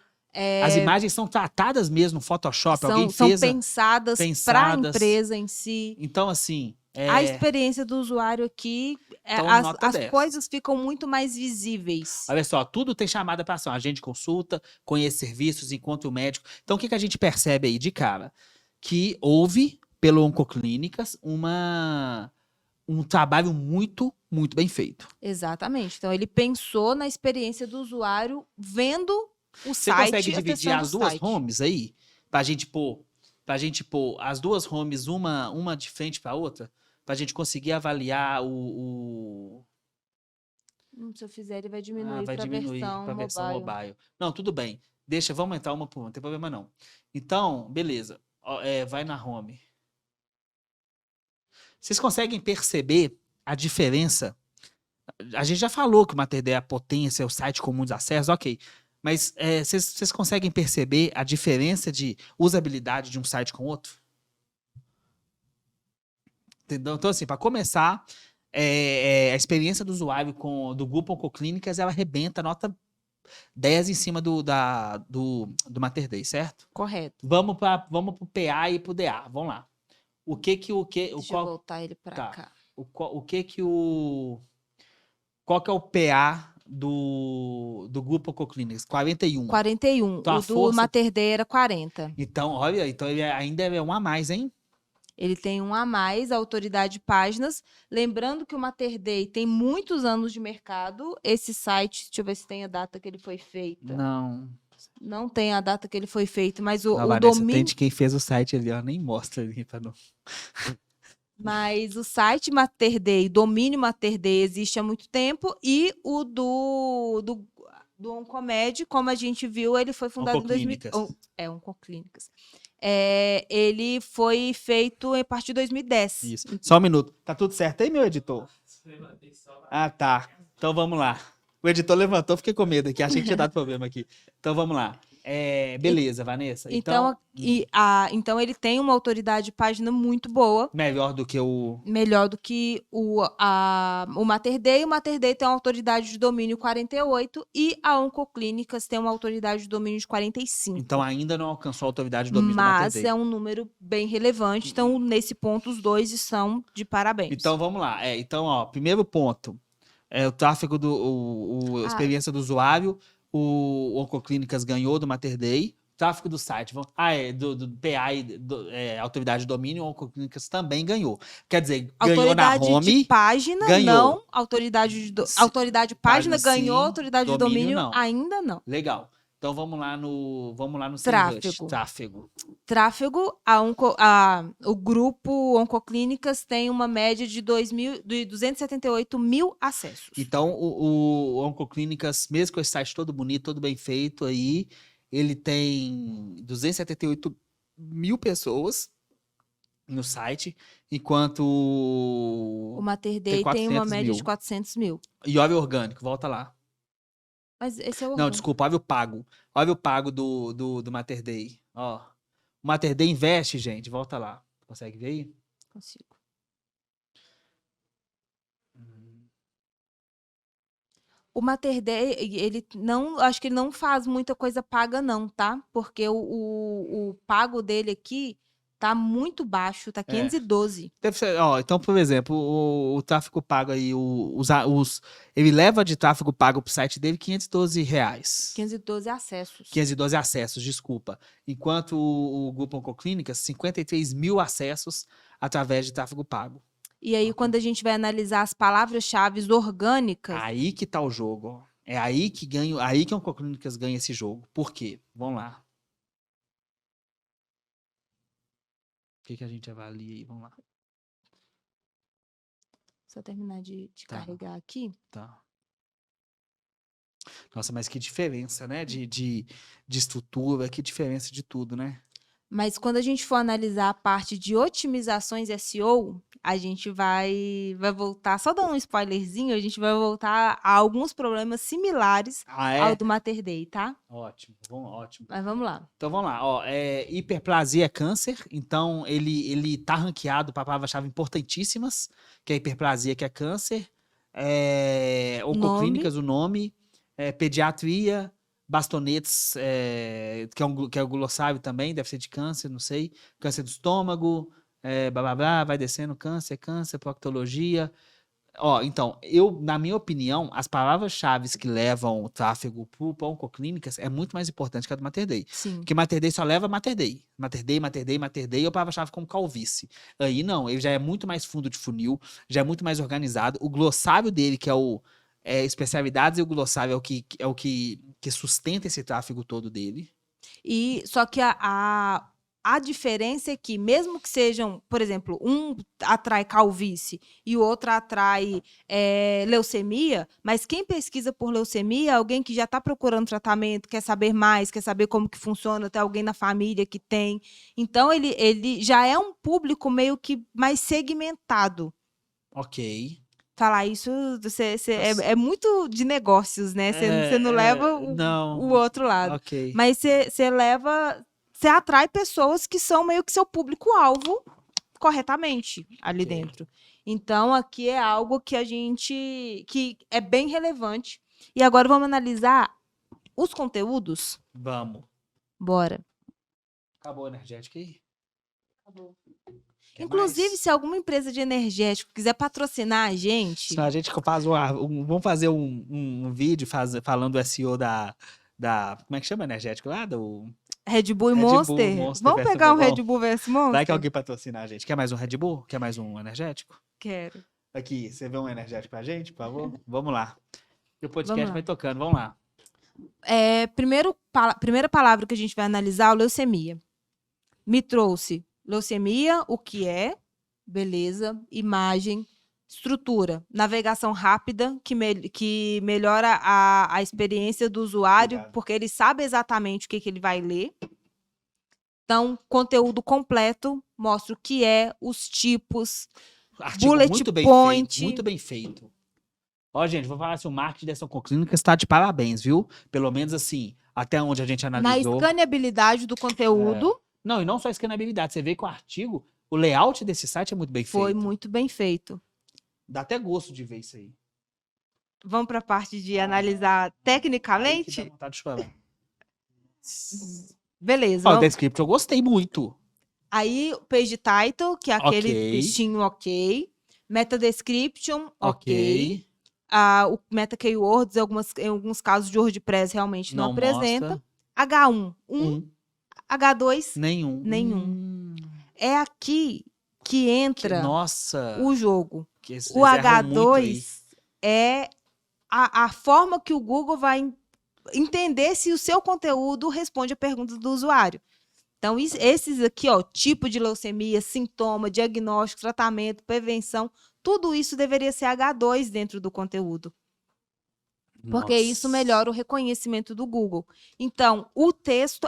S2: As imagens são tratadas mesmo no Photoshop, alguém
S3: são
S2: fez...
S3: pensadas para a empresa em si.
S2: Então, assim...
S3: A experiência do usuário aqui,
S2: então,
S3: as coisas ficam muito mais visíveis.
S2: Olha só, tudo tem chamada para ação. Agende consulta, conhece serviços, encontre o médico. Então, o que a gente percebe aí de cara? Que houve, pelo Oncoclínicas, um trabalho muito, muito bem feito.
S3: Exatamente. Então, ele pensou na experiência do usuário vendo o
S2: Você
S3: site.
S2: Você consegue dividir as duas homes aí? Pra gente pôr as duas homes, uma de frente para a outra? Pra gente conseguir avaliar
S3: se eu fizer, ele vai diminuir para a versão mobile.
S2: Não, tudo bem. Vamos entrar uma por uma, não tem problema não. Então, beleza. Vai na home. Vocês conseguem perceber a diferença? A gente já falou que o Mater Dei é a potência, é o site comum de acesso, ok. Mas vocês conseguem perceber a diferença de usabilidade de um site com outro? Entendeu? Então, assim, para começar, a experiência do usuário do grupo Oncoclínicas, ela arrebenta nota 10 em cima do Mater Dei, certo?
S3: Correto.
S2: Vamos pro PA e pro DA. Vamos lá.
S3: Deixa eu voltar ele para cá.
S2: O que o Qual que é o PA do Grupo Oncoclínicas? 41.
S3: 41.
S2: Então, a
S3: O do
S2: força-
S3: Mater Dei era 40.
S2: Então, olha, então ele ainda é um a mais, hein?
S3: Ele tem um a mais, a autoridade de páginas. Lembrando que o Mater Dei tem muitos anos de mercado. Esse site, deixa eu ver se tem a data que ele foi feito.
S2: Não.
S3: Não tem a data que ele foi feito, mas o
S2: Vanessa,
S3: domínio.
S2: tem de quem fez o site ali, ó, nem mostra ali pra não.
S3: Mas o site Mater Dei, domínio Mater Dei, existe há muito tempo. E o do Oncomed, como a gente viu, ele foi fundado em 2000.
S2: Oncoclínicas.
S3: Oncoclínicas. Ele foi feito a partir de 2010.
S2: Isso. Só um minuto. Tá tudo certo aí, meu editor? Ah, tá. Então vamos lá. O editor levantou, fiquei com medo aqui. Achei que tinha dado problema aqui. Então vamos lá. Beleza, Vanessa.
S3: Então ele tem uma autoridade de página muito boa.
S2: Melhor do que o.
S3: Melhor do que o Mater Dei. O Mater Dei tem uma autoridade de domínio 48 e a Oncoclínicas tem uma autoridade de domínio de 45.
S2: Então ainda não alcançou a autoridade de domínio do Mater
S3: Mas
S2: Dei.
S3: é um número bem relevante. Então, nesse ponto, os dois são de parabéns.
S2: Então vamos lá. Então, ó, primeiro ponto. O tráfego a experiência do usuário. O Oncoclínicas ganhou do Mater Dei. Tráfego do site. Do PA, autoridade de domínio, o Oncoclínicas também ganhou. Quer dizer, ganhou na
S3: autoridade
S2: home.
S3: de página,
S2: ganhou.
S3: não. Autoridade de página
S2: Página,
S3: ganhou,
S2: sim.
S3: autoridade de
S2: Domínio,
S3: domínio
S2: não.
S3: ainda não.
S2: Legal. Então vamos lá no
S3: Tráfego.
S2: Tráfego.
S3: Tráfego, o grupo Oncoclínicas tem uma média de 278 mil acessos.
S2: Então, o Oncoclínicas, mesmo com esse site todo bonito, todo bem feito aí, ele tem 278 mil pessoas no site, enquanto
S3: O Mater Dei tem uma média de 400 mil.
S2: E olha o orgânico, volta lá.
S3: Mas esse é o
S2: Não,
S3: orgânico.
S2: desculpa, olha o pago. Olha o pago do Mater Dei. Ó. O Mater Dei investe, gente, volta lá. Consegue ver aí?
S3: Consigo. O Mater Dei, acho que ele não faz muita coisa paga não, tá? Porque o pago dele aqui tá muito baixo, tá 512.
S2: Deve ser, ó, então, por exemplo, o tráfego pago aí, ele leva de tráfego pago pro site dele R$512.
S3: 512 acessos.
S2: 512 acessos, desculpa. Enquanto o Grupo Oncoclínicas, 53 mil acessos através de tráfego pago.
S3: E aí, quando a gente vai analisar as palavras-chave orgânicas...
S2: Aí que tá o jogo, ó. É aí que a Oncoclínicas ganha esse jogo. Por quê? Vamos lá. O que a gente avalia aí? Vamos lá.
S3: Só terminar de carregar aqui.
S2: Tá. Nossa, mas que diferença, né? De estrutura, que diferença de tudo, né?
S3: Mas quando a gente for analisar a parte de otimizações SEO, a gente vai voltar, só dando um spoilerzinho, a gente vai voltar a alguns problemas similares ao do Mater Dei, tá?
S2: Ótimo, ótimo.
S3: Mas vamos lá.
S2: Então vamos lá, ó, hiperplasia é câncer, então ele tá ranqueado para palavras-chave importantíssimas, que é a hiperplasia, que é câncer, Oncoclínicas, o nome, pediatria, bastonetes, que é o glossário também, deve ser de câncer, não sei, câncer do estômago, blá blá blá, vai descendo, câncer, proctologia. Ó, então, na minha opinião, as palavras-chave que levam o tráfego para Oncoclínicas é muito mais importante que a do Mater Dei.
S3: Sim.
S2: Porque Mater Dei só leva Mater Dei. Mater Dei, ou palavra-chave como calvície. Aí não, ele já é muito mais fundo de funil, já é muito mais organizado. O glossário dele, que é especialidades, e o glossário é o que sustenta esse tráfego todo dele.
S3: E só que a diferença é que, mesmo que sejam, por exemplo, um atrai calvície e o outro atrai leucemia, mas quem pesquisa por leucemia é alguém que já está procurando tratamento, quer saber mais, quer saber como que funciona, tem alguém na família que tem. Então, ele já é um público meio que mais segmentado.
S2: Ok.
S3: Falar isso é muito de negócios, né? Você não leva o outro lado.
S2: Okay.
S3: Mas você atrai pessoas que são meio que seu público-alvo corretamente ali dentro. Então, aqui é algo que que é bem relevante. E agora vamos analisar os conteúdos?
S2: Vamos.
S3: Bora.
S2: Acabou o energético aí?
S3: Acabou.
S2: Quer
S3: Inclusive,
S2: mais?
S3: se alguma empresa de energético quiser patrocinar a gente,
S2: Senão a gente faz vamos fazer um vídeo falando do SEO como é que chama o energético lá? Do
S3: Red Bull e
S2: Red Bull,
S3: Monster,
S2: Monster
S3: vamos
S2: versus
S3: pegar um Red
S2: Bobol.
S3: Bull versus
S2: Vai que
S3: Monster?
S2: alguém patrocina a gente. Quer mais um Red Bull? Quer mais um energético?
S3: Quero.
S2: Aqui, você vê um energético pra gente, por favor? Vamos lá. E o podcast
S3: Vamos
S2: vai
S3: lá.
S2: tocando, vamos lá.
S3: Primeira palavra que a gente vai analisar é leucemia. Me trouxe leucemia, o que é, beleza, imagem, estrutura, navegação rápida, que melhora a experiência do usuário,
S2: Obrigado.
S3: porque ele sabe exatamente o que ele vai ler. Então, conteúdo completo, mostra o que é, os tipos,
S2: Artigo
S3: bullet
S2: muito bem
S3: point.
S2: feito, muito bem feito. Ó, gente, vou falar assim, o marketing dessa clínica está de parabéns, viu? Pelo menos assim, até onde a gente
S3: Na
S2: analisou.
S3: escaneabilidade do conteúdo,
S2: Não, e não só a escaneabilidade. Você vê que o artigo, o layout desse site é muito bem
S3: foi
S2: feito.
S3: muito bem feito.
S2: Dá até gosto de ver isso aí.
S3: Vamos para a parte de analisar
S2: Aí que dá
S3: tecnicamente?
S2: vontade de chorar.
S3: Beleza.
S2: Ó, o
S3: Vamos...
S2: descript eu gostei muito.
S3: Aí, o page title, que é aquele
S2: Ok.
S3: textinho ok. Meta description, ok.
S2: Ok.
S3: O meta keywords, em alguns casos de WordPress, realmente não apresenta.
S2: Mostra.
S3: H1, 1. H2,
S2: Nenhum.
S3: nenhum. É aqui que entra
S2: Nossa.
S3: o jogo.
S2: Eles
S3: O
S2: erram muito aí.
S3: H2 é a forma que o Google vai entender se o seu conteúdo responde a perguntas do usuário. Então, esses aqui, ó, tipo de leucemia, sintoma, diagnóstico, tratamento, prevenção, tudo isso deveria ser H2 dentro do conteúdo. Porque isso melhora o reconhecimento do Google. Então, o texto,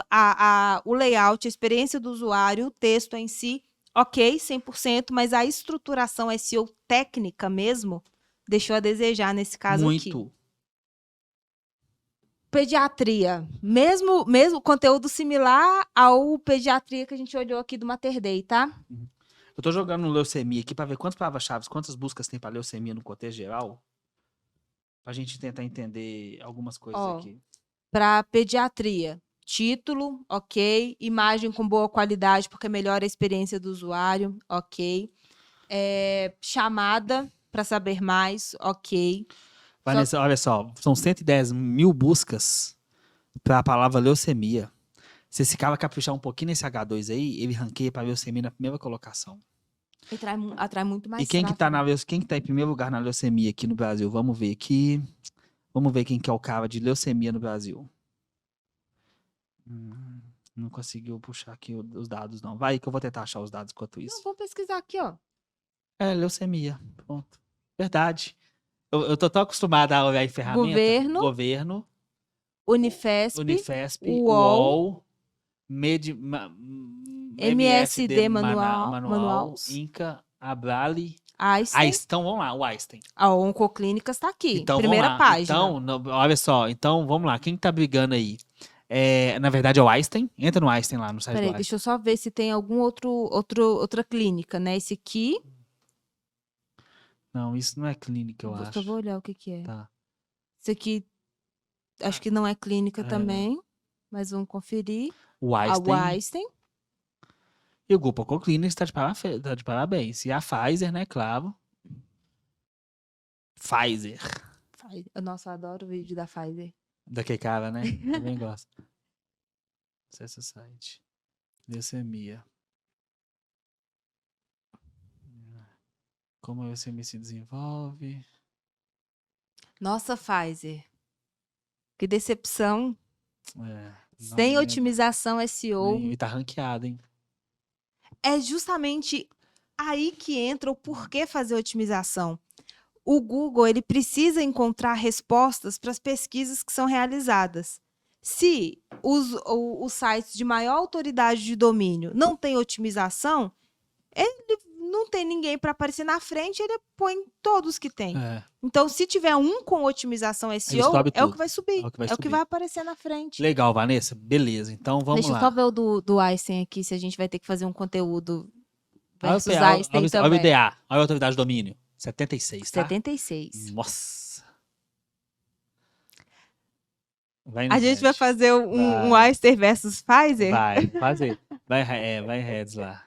S3: o layout, a experiência do usuário, o texto em si, ok, 100%, mas a estruturação SEO técnica mesmo deixou a desejar nesse caso aqui.
S2: Muito.
S3: Pediatria. Mesmo conteúdo similar ao pediatria que a gente olhou aqui do Mater Dei, tá?
S2: Eu tô jogando no leucemia aqui pra ver quantas palavras-chave, quantas buscas tem pra leucemia no contexto geral. Pra gente tentar entender algumas coisas aqui.
S3: Para pediatria. Título, ok. Imagem com boa qualidade, porque melhora a experiência do usuário, ok. Chamada para saber mais, ok.
S2: Vanessa, olha só, são 110 mil buscas pra palavra leucemia. Se esse cara caprichar um pouquinho nesse H2 aí, ele ranqueia pra leucemia na primeira colocação.
S3: Atrai muito mais
S2: E quem que tá
S3: tráfego.
S2: quem que tá em primeiro lugar na leucemia aqui no Brasil? Vamos ver aqui. Vamos ver quem que é o cara de leucemia no Brasil. Não conseguiu puxar aqui os dados, não. Vai que eu vou tentar achar os dados enquanto
S3: Não,
S2: isso.
S3: vamos pesquisar aqui, ó.
S2: Leucemia. Pronto. Verdade. Eu tô tão acostumado a olhar em ferramenta. Governo.
S3: Unifesp,
S2: Unifesp.
S3: UOL,
S2: UOL.
S3: MSD Manual,
S2: Inca. Abrali.
S3: Einstein.
S2: Então vamos lá, o Einstein.
S3: A Oncoclínicas está aqui.
S2: Então,
S3: primeira
S2: vamos lá.
S3: página.
S2: Então, olha só. Então, vamos lá. Quem tá brigando aí? Na verdade, é o Einstein. Entra no Einstein lá, no site do
S3: Peraí,
S2: Einstein.
S3: deixa eu só ver se tem algum outra clínica, né? Esse aqui.
S2: Não, isso não é clínica, eu acho.
S3: Só vou olhar o que é.
S2: Tá.
S3: Esse aqui, acho que não é clínica também, mas vamos conferir.
S2: O Einstein.
S3: A Einstein.
S2: E o Grupo Coclínicas está de parabéns. E a Pfizer, né, claro. Pfizer.
S3: Nossa, eu adoro o vídeo da Pfizer.
S2: Daquele cara, né? Também gosto. Acessa o site. Leucemia. Como a leucemia se desenvolve.
S3: Nossa, Pfizer. Que decepção. Sem
S2: Não,
S3: otimização SEO.
S2: E tá ranqueado, hein?
S3: É justamente aí que entra o porquê fazer otimização. O Google ele precisa encontrar respostas para as pesquisas que são realizadas. Se os sites de maior autoridade de domínio não têm otimização, ele não tem ninguém para aparecer na frente, ele põe todos que tem. Então, se tiver um com otimização SEO, é o que vai subir. É o que vai aparecer na frente.
S2: Legal, Vanessa. Beleza. Então, vamos lá.
S3: Deixa eu só ver o do Einstein aqui, se a gente vai ter que fazer um conteúdo versus Einstein também.
S2: Olha o IDA. Olha a autoridade de domínio. 76, tá?
S3: 76.
S2: Nossa.
S3: A gente vai fazer um Einstein versus Pfizer?
S2: Vai fazer. Vai heads lá.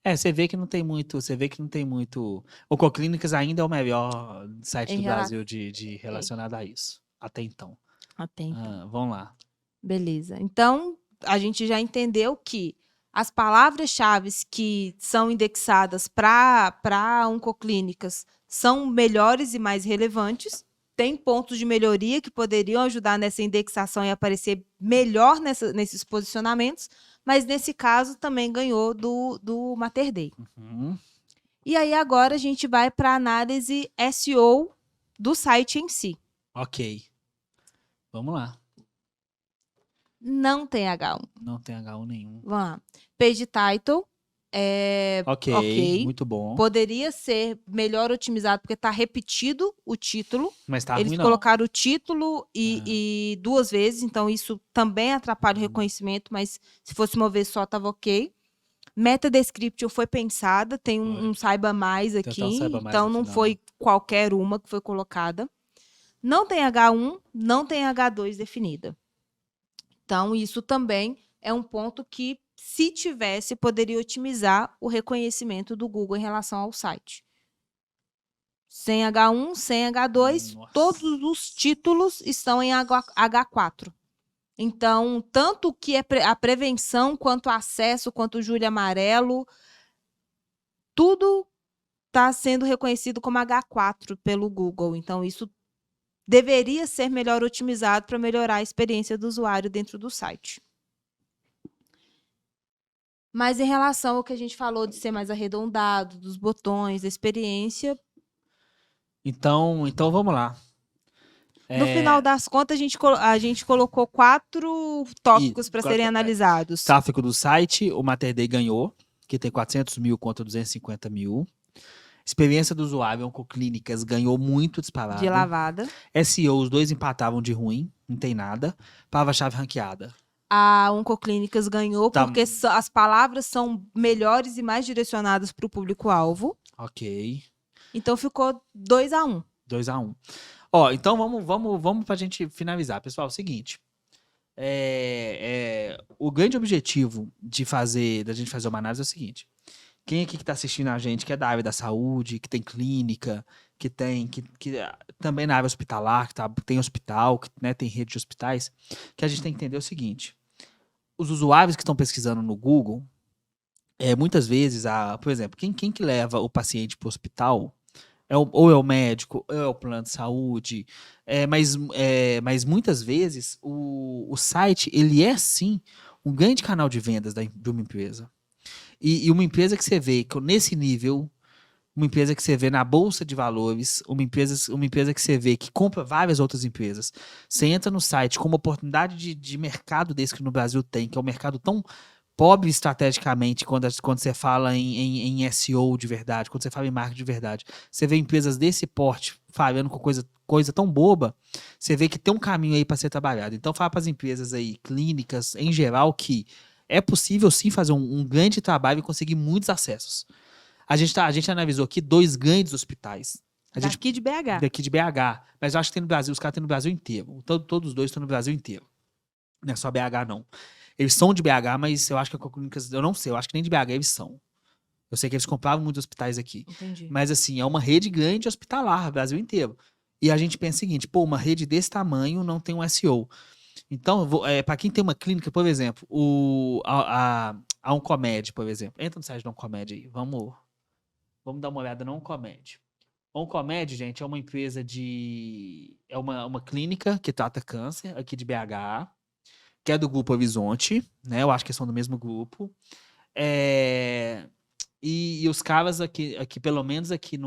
S2: Você vê que não tem muito, o Coclínicas ainda é o melhor site
S3: Em
S2: do
S3: relação.
S2: Brasil de relacionado a isso, até então.
S3: Até então.
S2: Vamos lá.
S3: Beleza. Então, a gente já entendeu que as palavras-chave que são indexadas para oncoclínicas são melhores e mais relevantes. Tem pontos de melhoria que poderiam ajudar nessa indexação e aparecer melhor nesses posicionamentos, mas nesse caso também ganhou do Mater Dei.
S2: Uhum.
S3: E aí agora a gente vai para a análise SEO do site em si.
S2: Ok. Vamos lá.
S3: Não tem H1.
S2: Não tem H1 nenhum.
S3: Vamos lá. Page title é ok.
S2: Muito bom.
S3: Poderia ser melhor otimizado porque está repetido o título.
S2: Mas tá
S3: Eles
S2: ruim, não.
S3: colocaram o título e 2 vezes, então isso também atrapalha o reconhecimento, mas se fosse uma vez só, estava ok. Meta description foi pensada, tem um saiba mais aqui,
S2: um saiba mais
S3: então
S2: no
S3: não
S2: final.
S3: foi qualquer uma que foi colocada. Não tem H1, não tem H2 definida. Então, isso também é um ponto que, se tivesse, poderia otimizar o reconhecimento do Google em relação ao site. Sem H1, sem H2,
S2: Nossa.
S3: todos os títulos estão em H4. Então, tanto que a prevenção, quanto o acesso, quanto o Júlio Amarelo, tudo está sendo reconhecido como H4 pelo Google. Então, isso deveria ser melhor otimizado para melhorar a experiência do usuário dentro do site. Mas em relação ao que a gente falou de ser mais arredondado, dos botões, da experiência,
S2: Então vamos lá.
S3: no final das contas, a gente colocou 4 tópicos para serem analisados.
S2: Tráfego do site, o Mater Dei ganhou, que tem 400 mil contra 250 mil. Experiência do usuário, Oncoclínicas, ganhou muito disparado.
S3: De lavada.
S2: SEO, os dois empatavam de ruim, não tem nada. Palavra-chave ranqueada.
S3: A Oncoclínicas ganhou porque as palavras são melhores e mais direcionadas para o público-alvo.
S2: Ok.
S3: Então ficou 2-1.
S2: 2-1. Então vamos pra gente finalizar. Pessoal, é o seguinte. O grande objetivo da gente fazer uma análise é o seguinte. Quem aqui que está assistindo a gente, que é da área da saúde, que tem clínica, que também na área hospitalar, que tem hospital, que tem rede de hospitais, que a gente tem que entender o seguinte. Os usuários que estão pesquisando no Google, muitas vezes, por exemplo, quem que leva o paciente para o hospital ou é o médico, ou é o plano de saúde, mas muitas vezes o site, ele é sim um grande canal de vendas de uma empresa. E uma empresa que você vê nesse nível, uma empresa que você vê na bolsa de valores, uma empresa que você vê que compra várias outras empresas. Você entra no site com uma oportunidade de mercado desse que no Brasil tem, que é um mercado tão pobre estrategicamente quando você fala em SEO de verdade, quando você fala em marketing de verdade. Você vê empresas desse porte falhando com coisa tão boba, você vê que tem um caminho aí para ser trabalhado. Então fala para as empresas aí, clínicas em geral, que é possível sim fazer um grande trabalho e conseguir muitos acessos. A gente analisou aqui 2 grandes hospitais.
S3: Daqui de BH.
S2: Daqui de BH. Mas eu acho que tem no Brasil, os caras têm no Brasil inteiro. Todos os dois estão no Brasil inteiro. Não é só BH, não. Eles são de BH, mas eu acho que a Coclínicas, eu não sei, eu acho que nem de BH eles são. Eu sei que eles compravam muitos hospitais aqui.
S3: Entendi.
S2: Mas assim, é uma rede grande hospitalar, o Brasil inteiro. E a gente pensa o seguinte, uma rede desse tamanho não tem um SEO. Então, para quem tem uma clínica, por exemplo, a Oncomed, por exemplo. Entra no site da Oncomed aí. Vamos dar uma olhada na Oncomed. Oncomed, gente, é uma empresa é uma clínica que trata câncer aqui de BH, que é do Grupo Horizonte, né? Eu acho que são do mesmo grupo. E os caras aqui, pelo menos aqui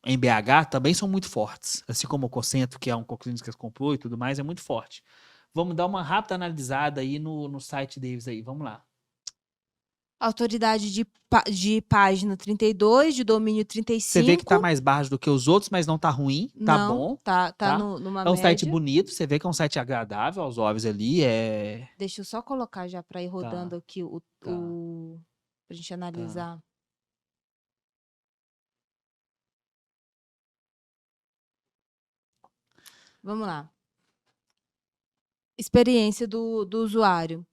S2: em BH, também são muito fortes. Assim como o Cocentro, que é um Coclínica que comprou e tudo mais, é muito forte. Vamos dar uma rápida analisada aí no site deles aí. Vamos lá.
S3: Autoridade de página 32, de domínio 35.
S2: Você vê que tá mais baixo do que os outros, mas não tá ruim. Tá
S3: não,
S2: bom.
S3: Tá
S2: tá?
S3: numa
S2: É um
S3: média.
S2: site bonito. Você vê que é um site agradável aos olhos ali.
S3: Deixa eu só colocar já para ir rodando aqui pra gente analisar. Vamos lá. Experiência do usuário.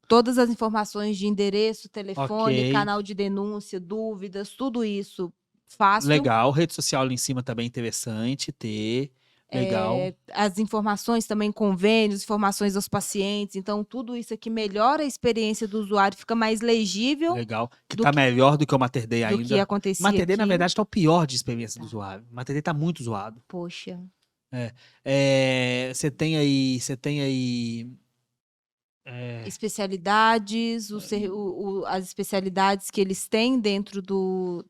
S3: Todas as informações de endereço, telefone,
S2: Ok.
S3: canal de denúncia, dúvidas, tudo isso fácil.
S2: Legal. Rede social ali em cima também interessante ter. Legal.
S3: As informações também, convênios, informações aos pacientes. Então, tudo isso aqui melhora a experiência do usuário, fica mais legível
S2: Legal. Que
S3: do
S2: tá
S3: que-
S2: melhor do que o Mater Dei
S3: do que
S2: ainda. O
S3: acontecia
S2: Mater Dei, na
S3: aqui.
S2: verdade, tá o pior de experiência do
S3: Tá.
S2: usuário. O Mater Dei tá muito zoado.
S3: Poxa.
S2: Você tem aí.
S3: Especialidades, as especialidades que eles têm dentro do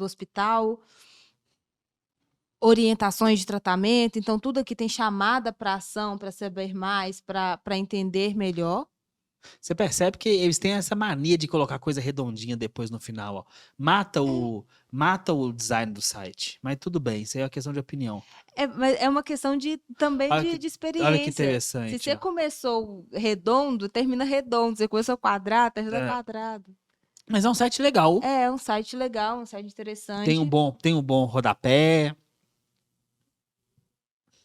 S3: hospital, orientações de tratamento. Então, tudo aqui tem chamada para ação, para saber mais, para entender melhor.
S2: Você percebe que eles têm essa mania de colocar coisa redondinha depois no final, ó. Mata o design do site. Mas tudo bem, isso aí é uma questão de opinião.
S3: Mas é uma questão também
S2: Olha
S3: de
S2: Olha que
S3: experiência. Se
S2: interessante,
S3: você
S2: ó.
S3: começou redondo, termina redondo. Você começou quadrado, termina
S2: É.
S3: quadrado.
S2: Mas é um site legal.
S3: É um site legal, um site interessante.
S2: Tem um bom rodapé.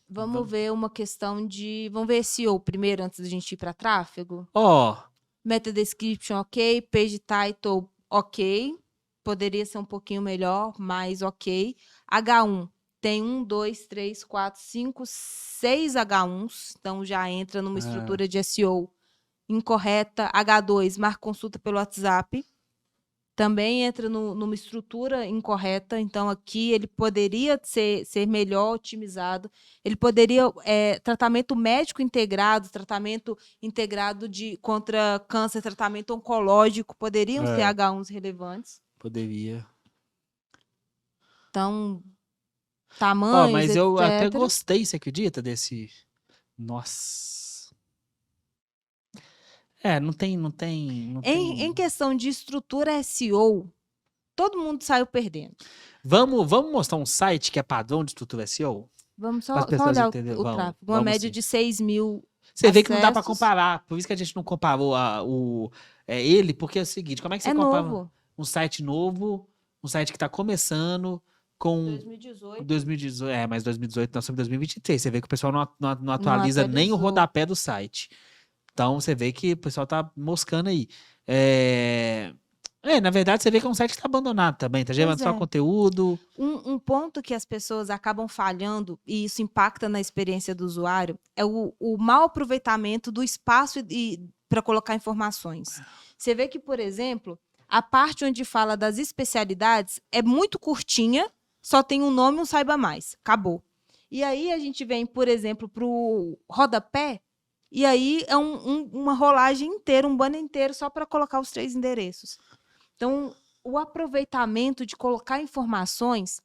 S3: Vamos ver uma questão de... Vamos ver SEO primeiro, antes da gente ir para tráfego.
S2: Ó,
S3: Meta description, ok. Page title, ok. Poderia ser um pouquinho melhor, mas ok. H1, tem 1, 2, 3, 4, 5, 6 H1s. Então, já entra numa estrutura de SEO incorreta. H2, marca consulta pelo WhatsApp. Também entra numa estrutura incorreta. Então, aqui ele poderia ser melhor otimizado. Ele poderia... tratamento médico integrado, tratamento integrado contra câncer, tratamento oncológico, poderiam ser H1s relevantes.
S2: poderia.
S3: Então,
S2: Ó,
S3: tamanhos,
S2: mas eu até
S3: etc.
S2: gostei, você acredita, desse... Nossa. Não tem...
S3: Em questão de estrutura SEO, todo mundo saiu perdendo.
S2: Vamos mostrar um site que é padrão de estrutura SEO?
S3: Vamos
S2: Para
S3: só
S2: as pessoas
S3: olhar
S2: entenderem.
S3: o tráfego. Uma média de 6 mil
S2: Você vê que não dá para
S3: acessos.
S2: comparar. Por isso que a gente não comparou ele, porque é o seguinte, como é que você
S3: É
S2: compara
S3: novo.
S2: um site novo, um site que está começando com
S3: 2018.
S2: 2018, mas 2018 nós estamos em 2023. Você vê que o pessoal não atualiza nem o
S3: atualizou.
S2: rodapé do site. Então você vê que o pessoal tá moscando aí. Na verdade, você vê que é um site que está abandonado também, tá gerando só conteúdo.
S3: Um ponto que as pessoas acabam falhando, e isso impacta na experiência do usuário, é o mau aproveitamento do espaço para colocar informações. Você vê que, por exemplo, a parte onde fala das especialidades é muito curtinha, só tem um nome e um saiba mais. Acabou. E aí a gente vem, por exemplo, para o rodapé, e aí é uma rolagem inteira, um banner inteiro só para colocar os 3 endereços. Então, o aproveitamento de colocar informações,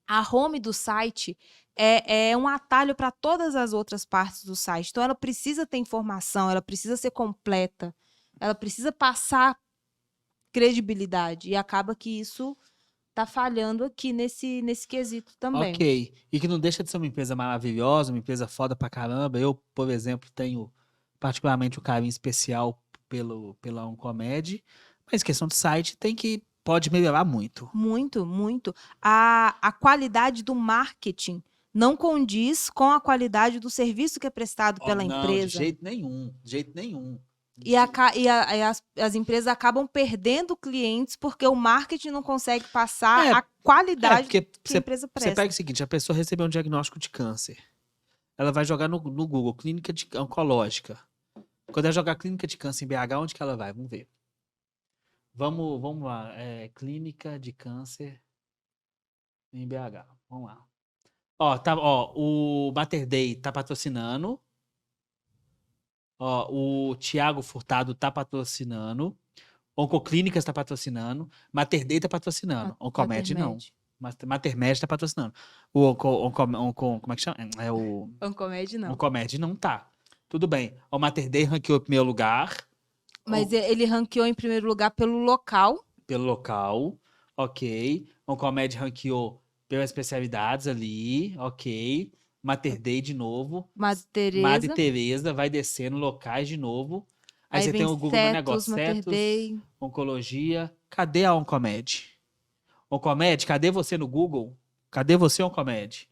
S3: a home do site é um atalho para todas as outras partes do site. Então, ela precisa ter informação, ela precisa ser completa, ela precisa passar credibilidade. E acaba que isso está falhando aqui nesse quesito também.
S2: Ok. E que não deixa de ser uma empresa maravilhosa, uma empresa foda pra caramba. Eu, por exemplo, tenho particularmente um carinho especial pela Oncomed. Mas questão de site pode melhorar muito.
S3: Muito, muito. A qualidade do marketing não condiz com a qualidade do serviço que é prestado pela empresa.
S2: De jeito nenhum, de jeito nenhum.
S3: E as empresas acabam perdendo clientes porque o marketing não consegue passar a qualidade que a empresa presta.
S2: Você pega o seguinte, a pessoa recebeu um diagnóstico de câncer. Ela vai jogar no Google, clínica oncológica. Quando ela jogar clínica de câncer em BH, onde que ela vai? Vamos ver. Vamos lá. Clínica de câncer em BH. Vamos lá. O Mater Dei tá patrocinando. O Thiago Furtado tá patrocinando. Oncoclínicas tá patrocinando. Mater Dei tá patrocinando. Oncomed não. Matermed tá patrocinando. Como é que chama?
S3: Oncomed não.
S2: Oncomed não tá. Tudo bem. O Mater Dei ranqueou em primeiro lugar.
S3: Mas ele ranqueou em primeiro lugar pelo local.
S2: Pelo local, ok. Oncomed ranqueou pelas especialidades ali, ok. Mater Dei de novo. Madre Teresa vai descendo locais de novo. Aí você tem o Google no negócio, Cetos, Oncologia. Cadê a Oncomed? Oncomed, cadê você no Google? Cadê você, Oncomed?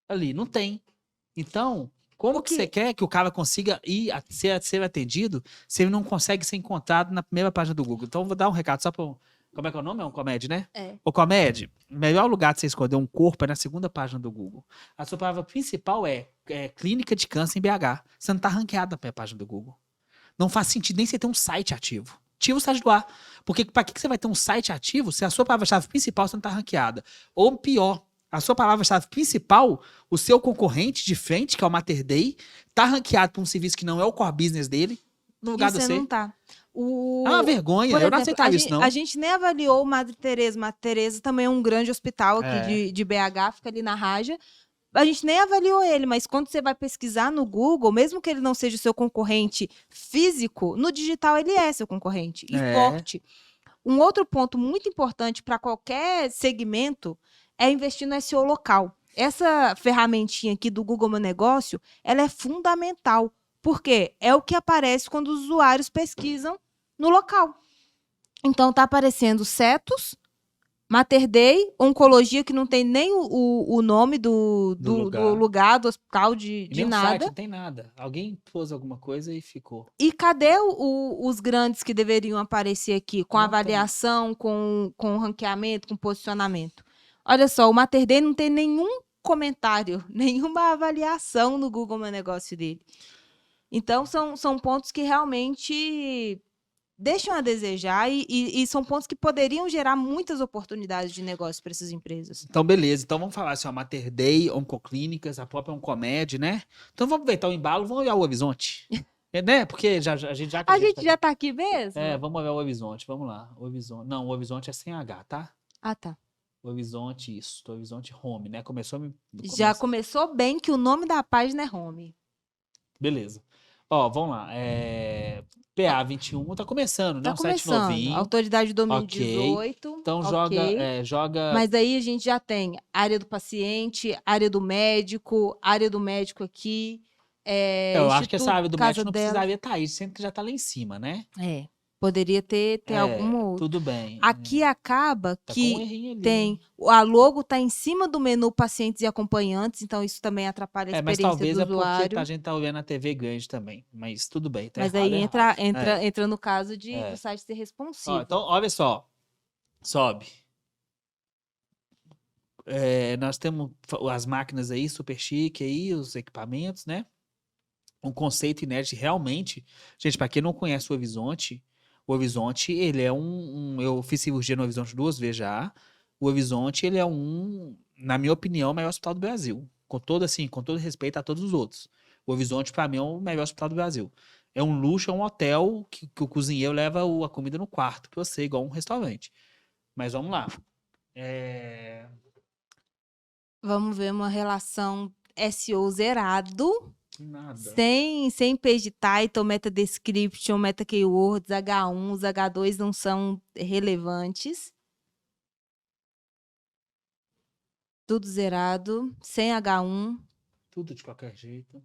S2: Ali, não tem. Então, Como
S3: O
S2: que você
S3: que-
S2: quer que o cara consiga ser atendido se ele não consegue ser encontrado na primeira página do Google? Então, eu vou dar um recado só para como é que é o nome? É um Comed, né?
S3: É.
S2: O Comed, o melhor lugar de você esconder um corpo é na segunda página do Google. A sua palavra principal é clínica de câncer em BH. Você não está ranqueado na primeira página do Google. Não faz sentido nem você ter um site ativo. Tira o site do ar. Porque para que você vai ter um site ativo se a sua palavra-chave principal você não está ranqueada? Ou pior, a sua palavra-chave principal, o seu concorrente de frente, que é o Mater Dei, está ranqueado para um serviço que não é o core business dele, no
S3: E
S2: lugar de
S3: você
S2: você.
S3: não tá.
S2: É uma vergonha.
S3: Por
S2: Eu não
S3: exemplo,
S2: aceitava isso,
S3: a
S2: não.
S3: gente nem avaliou o Madre Teresa. Madre Teresa também é um grande hospital aqui
S2: É.
S3: de BH, fica ali na Raja. A gente nem avaliou ele, mas quando você vai pesquisar no Google, mesmo que ele não seja o seu concorrente físico, no digital ele é seu concorrente e
S2: É.
S3: forte. Um outro ponto muito importante para qualquer segmento é investir no SEO local. Essa ferramentinha aqui do Google Meu Negócio, ela é fundamental, porque é o que aparece quando os usuários pesquisam no local. Então, tá aparecendo Cetus, Mater Dei, Oncologia, que não tem nem o nome do lugar, do hospital,
S2: E
S3: de
S2: nem um site,
S3: nada.
S2: não tem nada. Alguém pôs alguma coisa e ficou.
S3: E cadê os grandes que deveriam aparecer aqui, com
S2: Não tem.
S3: avaliação, com ranqueamento, com posicionamento? Olha só, o Mater Dei não tem nenhum comentário, nenhuma avaliação no Google Meu Negócio dele. Então, são pontos que realmente deixam a desejar e são pontos que poderiam gerar muitas oportunidades de negócio para essas empresas.
S2: Então, beleza. Então, vamos falar assim, ó, Mater Dei, Oncoclínicas, a própria Oncomed, né? Então, vamos aproveitar o embalo, vamos olhar o horizonte. É, né? Porque a gente já...
S3: A gente já está aqui mesmo?
S2: É, vamos olhar o horizonte, vamos lá. O horizonte. Não, o horizonte é sem H, tá?
S3: Ah, tá.
S2: O horizonte, isso. O horizonte home, né?
S3: Já começou bem que o nome da página é Home.
S2: Beleza. Ó, vamos lá. PA 21 tá começando, né?
S3: Tá
S2: Um site
S3: começando.
S2: novinho.
S3: Autoridade de domínio
S2: Ok.
S3: 18.
S2: Então
S3: ok.
S2: joga.
S3: Mas aí a gente já tem área do paciente, área do médico aqui.
S2: Eu acho que essa
S3: Instituto
S2: área do
S3: Casa
S2: médico não
S3: dela.
S2: precisaria estar aí, sendo que já tá lá em cima, né?
S3: Poderia ter alguma outra.
S2: Tudo bem.
S3: Aqui acaba
S2: Tá com um
S3: que
S2: errinho ali.
S3: tem. A logo tá em cima do menu pacientes e acompanhantes, então isso também atrapalha a
S2: Mas
S3: experiência
S2: talvez
S3: do
S2: é porque
S3: usuário.
S2: a gente tá vendo a TV grande também. Mas tudo bem, tá
S3: Mas
S2: errado.
S3: aí
S2: errado.
S3: entra no caso do
S2: É.
S3: site ser
S2: Ó,
S3: responsivo.
S2: então, olha só. Sobe. Nós temos as máquinas aí, super chique aí, os equipamentos, né? Um conceito inédito realmente. Gente, para quem não conhece o Horizonte, ele é eu fiz cirurgia no Horizonte 2 vezes já. O Horizonte, ele é na minha opinião, o maior hospital do Brasil. Com todo respeito a todos os outros. O Horizonte, para mim, é o melhor hospital do Brasil. É um luxo, é um hotel que o cozinheiro leva a comida no quarto, que você, igual um restaurante. Mas vamos lá.
S3: Vamos ver uma relação SEO zerado.
S2: Nada.
S3: Sem page title, meta description, meta keywords, H1, os H2 não são relevantes. Tudo zerado, sem H1.
S2: Tudo de qualquer jeito.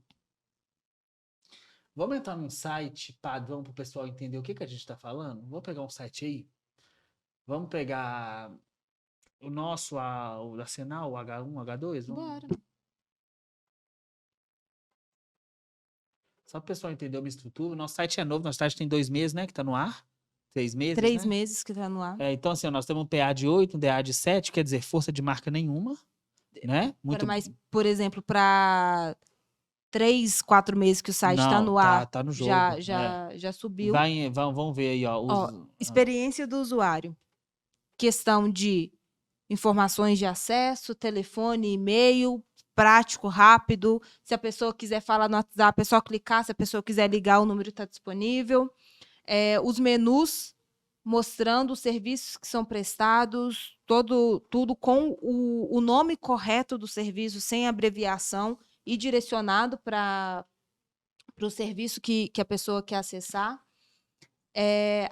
S2: Vamos entrar num site padrão para o pessoal entender o que a gente está falando? Vamos pegar um site aí? Vamos pegar o nosso, o da Senal, o H1, H2?
S3: Bora.
S2: Só para o pessoal entender uma estrutura. O nosso site é novo, nosso site tem 2 meses, né? Que está no ar. 3 meses,
S3: 3
S2: né?
S3: meses que tá no ar.
S2: Então, assim, nós temos um PA de 8, um DA de 7, quer dizer, força de marca nenhuma, né? Muito...
S3: Mas, por exemplo, para 3, 4 meses que o site está
S2: Não,
S3: no ar,
S2: tá no jogo.
S3: já subiu.
S2: Vamos ver aí, ó.
S3: Experiência do usuário. Questão de informações de acesso, telefone, e-mail, prático, rápido. Se a pessoa quiser falar no WhatsApp, é só clicar. Se a pessoa quiser ligar, o número está disponível. Os menus mostrando os serviços que são prestados, tudo com o nome correto do serviço, sem abreviação e direcionado para o serviço que a pessoa quer acessar.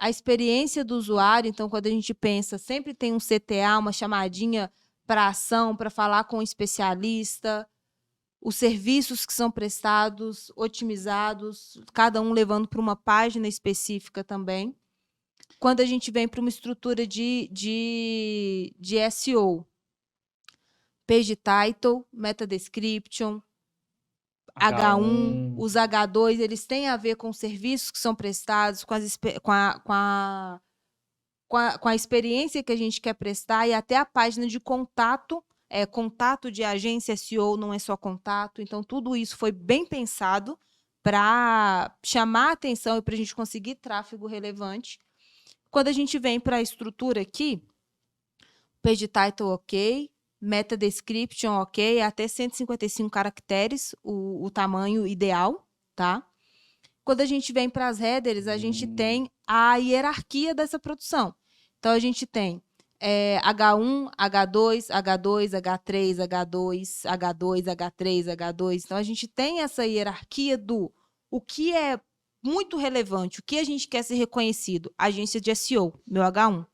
S3: A experiência do usuário, então, quando a gente pensa, sempre tem um CTA, uma chamadinha para ação, para falar com um especialista, os serviços que são prestados, otimizados, cada um levando para uma página específica também. Quando a gente vem para uma estrutura de SEO, page title, meta description, H1, os H2, eles têm a ver com serviços que são prestados, com a experiência que a gente quer prestar e até a página de contato, contato de agência SEO, não é só contato. Então, tudo isso foi bem pensado para chamar a atenção e para a gente conseguir tráfego relevante. Quando a gente vem para a estrutura aqui, page title ok, meta description ok, até 155 caracteres, o tamanho ideal, tá? Quando a gente vem para as headers, a gente tem a hierarquia dessa produção. Então, a gente tem H1, H2, H2, H3, H2, H2, H3, H2. Então, a gente tem essa hierarquia do o que é muito relevante, o que a gente quer ser reconhecido. Agência de SEO, meu H1.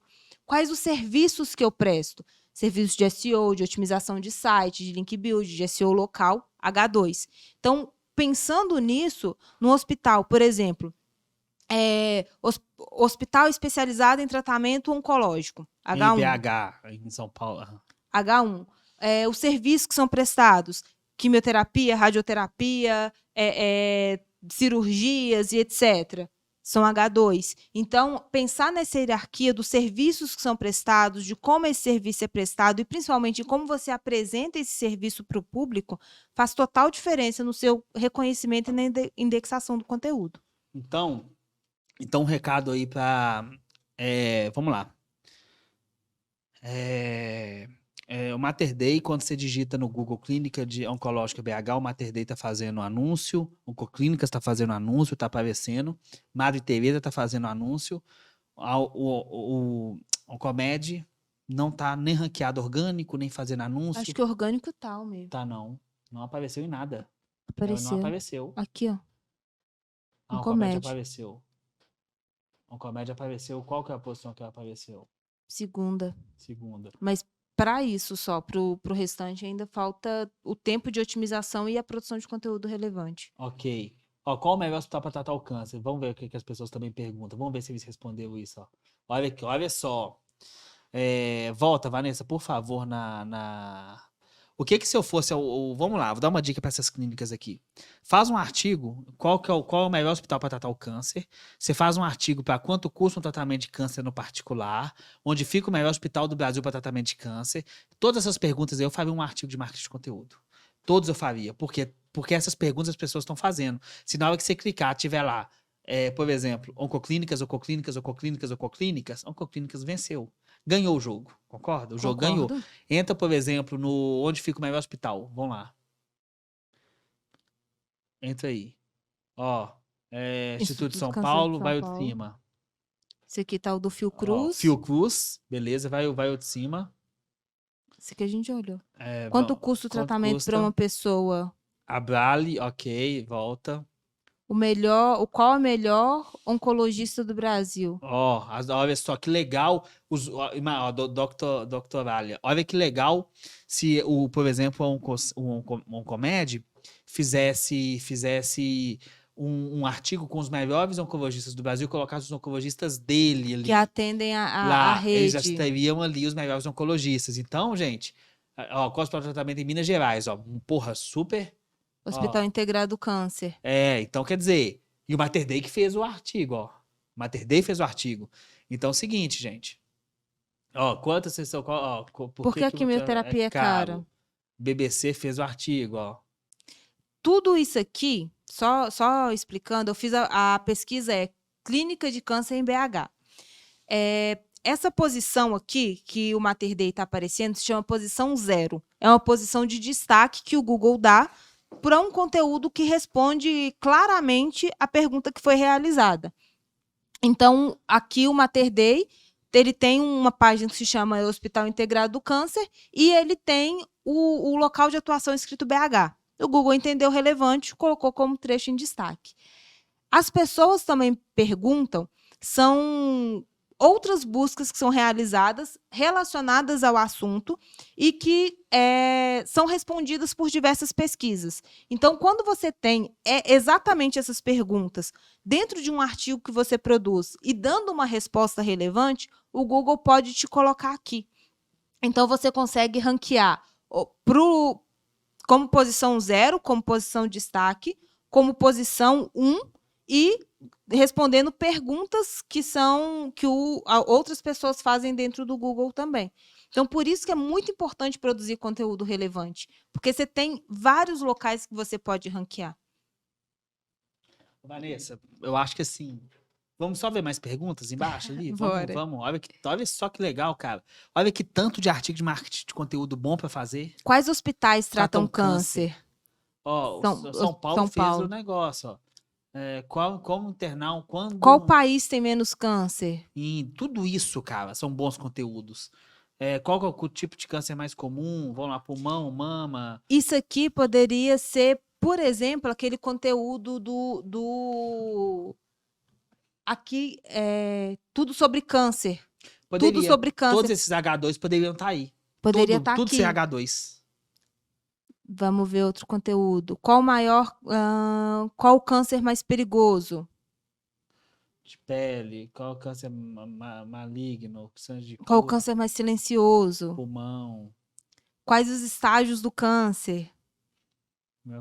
S3: Quais os serviços que eu presto? Serviços de SEO, de otimização de site, de link build, de SEO local, H2. Então, pensando nisso, no hospital, por exemplo, hospital especializado em tratamento oncológico, H1.
S2: BH, em São Paulo.
S3: H1. Os serviços que são prestados, quimioterapia, radioterapia, cirurgias e etc., são H2. Então, pensar nessa hierarquia dos serviços que são prestados, de como esse serviço é prestado e, principalmente, de como você apresenta esse serviço para o público, faz total diferença no seu reconhecimento e na indexação do conteúdo.
S2: Então um recado aí para... vamos lá. O Mater Dei, quando você digita no Google Clínica de Oncológica BH, o Mater Dei está fazendo anúncio, Oncoclínicas está fazendo anúncio, está aparecendo, Madre Teresa está fazendo anúncio, o Oncomed não está nem ranqueado orgânico, nem fazendo anúncio.
S3: Acho que orgânico tal mesmo.
S2: Tá, não. Não apareceu em nada.
S3: Apareceu.
S2: Não apareceu.
S3: Aqui, ó.
S2: Oncomed apareceu. Oncomed apareceu. Qual que é a posição que ela apareceu?
S3: Segunda.
S2: Mas
S3: para isso só, pro restante ainda falta o tempo de otimização e a produção de conteúdo relevante.
S2: Ok. Qual o melhor hospital para tratar o câncer? Vamos ver o que as pessoas também perguntam. Vamos ver se eles responderam isso. Ó. Olha só. Volta, Vanessa, por favor, O que se eu fosse... Vamos lá, vou dar uma dica para essas clínicas aqui. Faz um artigo, qual é o melhor hospital para tratar o câncer. Você faz um artigo para quanto custa um tratamento de câncer no particular, onde fica o melhor hospital do Brasil para tratamento de câncer. Todas essas perguntas aí eu faria um artigo de marketing de conteúdo. Todos eu faria, porque essas perguntas as pessoas estão fazendo. Se na hora que você clicar, tiver lá, por exemplo, Oncoclínicas venceu. Ganhou o jogo, concorda? O jogo ganhou. Entra, por exemplo, no onde fica o melhor hospital. Vamos lá. Entra aí. Ó, Instituto de São Paulo, vai o de cima.
S3: Esse aqui tá o do Fiocruz.
S2: Fiocruz, beleza, vai o de cima.
S3: Esse aqui a gente olhou. Quanto custa o tratamento para uma pessoa?
S2: Abrali, ok, volta.
S3: Qual é o melhor oncologista do Brasil?
S2: Olha só que legal. Doctoralia. Olha que legal se, por exemplo, um Oncomed fizesse um artigo com os melhores oncologistas do Brasil, colocasse os oncologistas dele ali.
S3: Que atendem a rede.
S2: Eles já teriam ali os melhores oncologistas. Então, gente, custo para tratamento em Minas Gerais, super...
S3: Hospital Integrado do Câncer.
S2: Então quer dizer, e o Mater Dei que fez o artigo, O Mater Dei fez o artigo. Então é o seguinte, gente. Quantas sessões...
S3: Por que a quimioterapia é cara?
S2: BBC fez o artigo,
S3: Tudo isso aqui, só explicando, eu fiz a pesquisa Clínica de Câncer em BH. Essa posição aqui, que o Mater Dei está aparecendo, se chama posição 0. É uma posição de destaque que o Google dá para um conteúdo que responde claramente a pergunta que foi realizada. Então, aqui o Mater Dei, ele tem uma página que se chama Hospital Integrado do Câncer e ele tem o local de atuação escrito BH. O Google entendeu relevante, colocou como trecho em destaque. As pessoas também perguntam, são outras buscas que são realizadas relacionadas ao assunto e que são respondidas por diversas pesquisas. Então, quando você tem exatamente essas perguntas dentro de um artigo que você produz e dando uma resposta relevante, o Google pode te colocar aqui. Então, você consegue ranquear como posição 0, como posição destaque, como posição 1 e respondendo perguntas que outras pessoas fazem dentro do Google também. Então, por isso que é muito importante produzir conteúdo relevante, porque você tem vários locais que você pode ranquear.
S2: Vanessa, eu acho que assim, vamos só ver mais perguntas embaixo ali?
S3: Bora.
S2: Vamos. Olha só que legal, cara. Olha que tanto de artigo de marketing de conteúdo bom para fazer.
S3: Quais hospitais tratam câncer?
S2: Ó,
S3: São
S2: São Paulo fez
S3: Paulo.
S2: o negócio, ó. Como internar, quando...
S3: Qual país tem menos câncer?
S2: Tudo isso, cara, são bons conteúdos. Qual que é o tipo de câncer mais comum? Vamos lá, pulmão, mama.
S3: Isso aqui poderia ser, por exemplo, aquele conteúdo aqui tudo sobre câncer. Tudo sobre câncer.
S2: Todos esses H2 poderiam estar aí.
S3: Poderia estar
S2: tudo
S3: aqui.
S2: ser H2.
S3: Vamos ver outro conteúdo. Qual o câncer mais perigoso?
S2: De pele, qual o câncer maligno, de
S3: Qual o câncer mais silencioso?
S2: pulmão.
S3: Quais os estágios do câncer?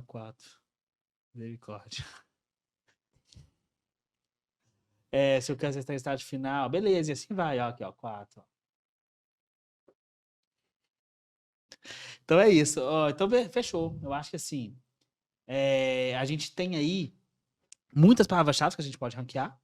S2: 4. Misericórdia. Se o câncer está em estágio final, beleza, e assim vai, ó, aqui, ó, 4. Então é isso. Então fechou. Eu acho que assim, a gente tem aí muitas palavras-chave que a gente pode ranquear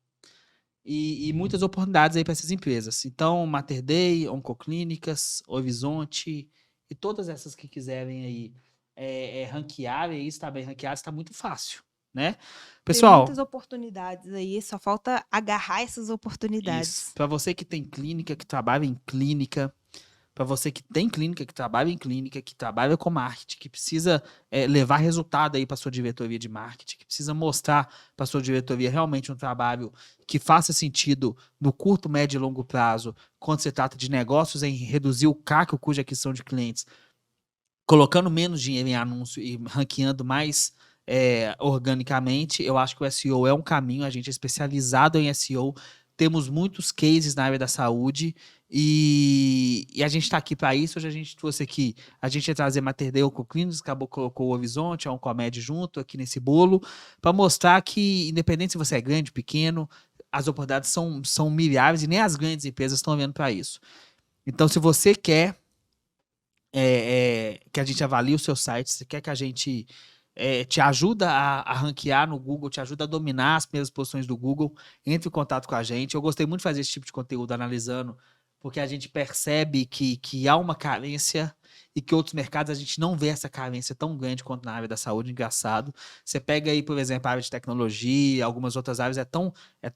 S2: e muitas oportunidades aí para essas empresas. Então, Mater Dei, Oncoclínicas, Horizonte e todas essas que quiserem aí ranquear, e está bem ranqueado, está muito fácil, né? Pessoal,
S3: tem muitas oportunidades aí, só falta agarrar essas oportunidades.
S2: Para você que tem clínica, que trabalha em clínica, para você que tem clínica, que trabalha em clínica, que trabalha com marketing, que precisa levar resultado aí para sua diretoria de marketing, que precisa mostrar para sua diretoria realmente um trabalho que faça sentido no curto, médio e longo prazo, quando se trata de negócios, em reduzir o CAC, o custo de aquisição de clientes, colocando menos dinheiro em anúncio e ranqueando mais organicamente. Eu acho que o SEO é um caminho, a gente é especializado em SEO, temos muitos cases na área da saúde e a gente está aqui para isso. Hoje a gente trouxe aqui, a gente ia trazer Mater Dei, Oncoclínicas, acabou colocou o Horizonte, a Oncomed junto aqui nesse bolo, para mostrar que, independente se você é grande, pequeno, as oportunidades são milhares e nem as grandes empresas estão vendo para isso. Então, se você quer que a gente avalie o seu site, se quer que a gente te ajuda a ranquear no Google, te ajuda a dominar as primeiras posições do Google, entre em contato com a gente. Eu gostei muito de fazer esse tipo de conteúdo analisando, porque a gente percebe que há uma carência e que outros mercados a gente não vê essa carência tão grande quanto na área da saúde. Engraçado. Você pega aí, por exemplo, a área de tecnologia, algumas outras áreas, é tão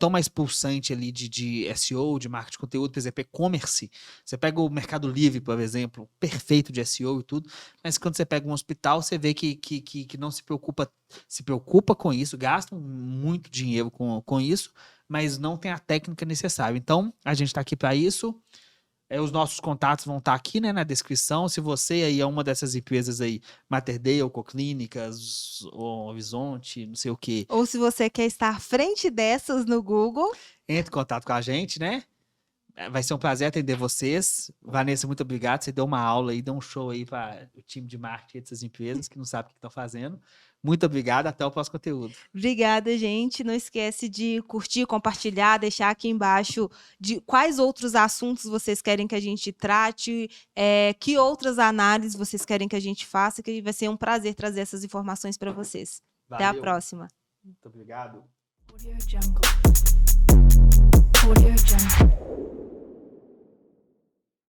S2: mais pulsante ali de SEO, de marketing de conteúdo, por exemplo, e-commerce. Você pega o Mercado Livre, por exemplo, perfeito de SEO e tudo, mas quando você pega um hospital, você vê que não se preocupa com isso, gasta muito dinheiro com isso, mas não tem a técnica necessária. Então, a gente está aqui para isso. Os nossos contatos vão estar aqui, né, na descrição. Se você aí é uma dessas empresas aí, Mater Dei, Oncoclínicas, Horizonte, não sei o quê.
S3: Ou se você quer estar à frente dessas no Google,
S2: entre em contato com a gente, né? Vai ser um prazer atender vocês. Vanessa, muito obrigado. Você deu uma aula aí, deu um show aí para o time de marketing dessas empresas que não sabem o que estão fazendo. Muito obrigado, até o próximo conteúdo.
S3: Obrigada, gente. Não esquece de curtir, compartilhar, deixar aqui embaixo de quais outros assuntos vocês querem que a gente trate, que outras análises vocês querem que a gente faça, que vai ser um prazer trazer essas informações para vocês.
S2: Valeu.
S3: Até a próxima.
S2: Muito obrigado.
S1: Audio Jungle. Audio Jungle.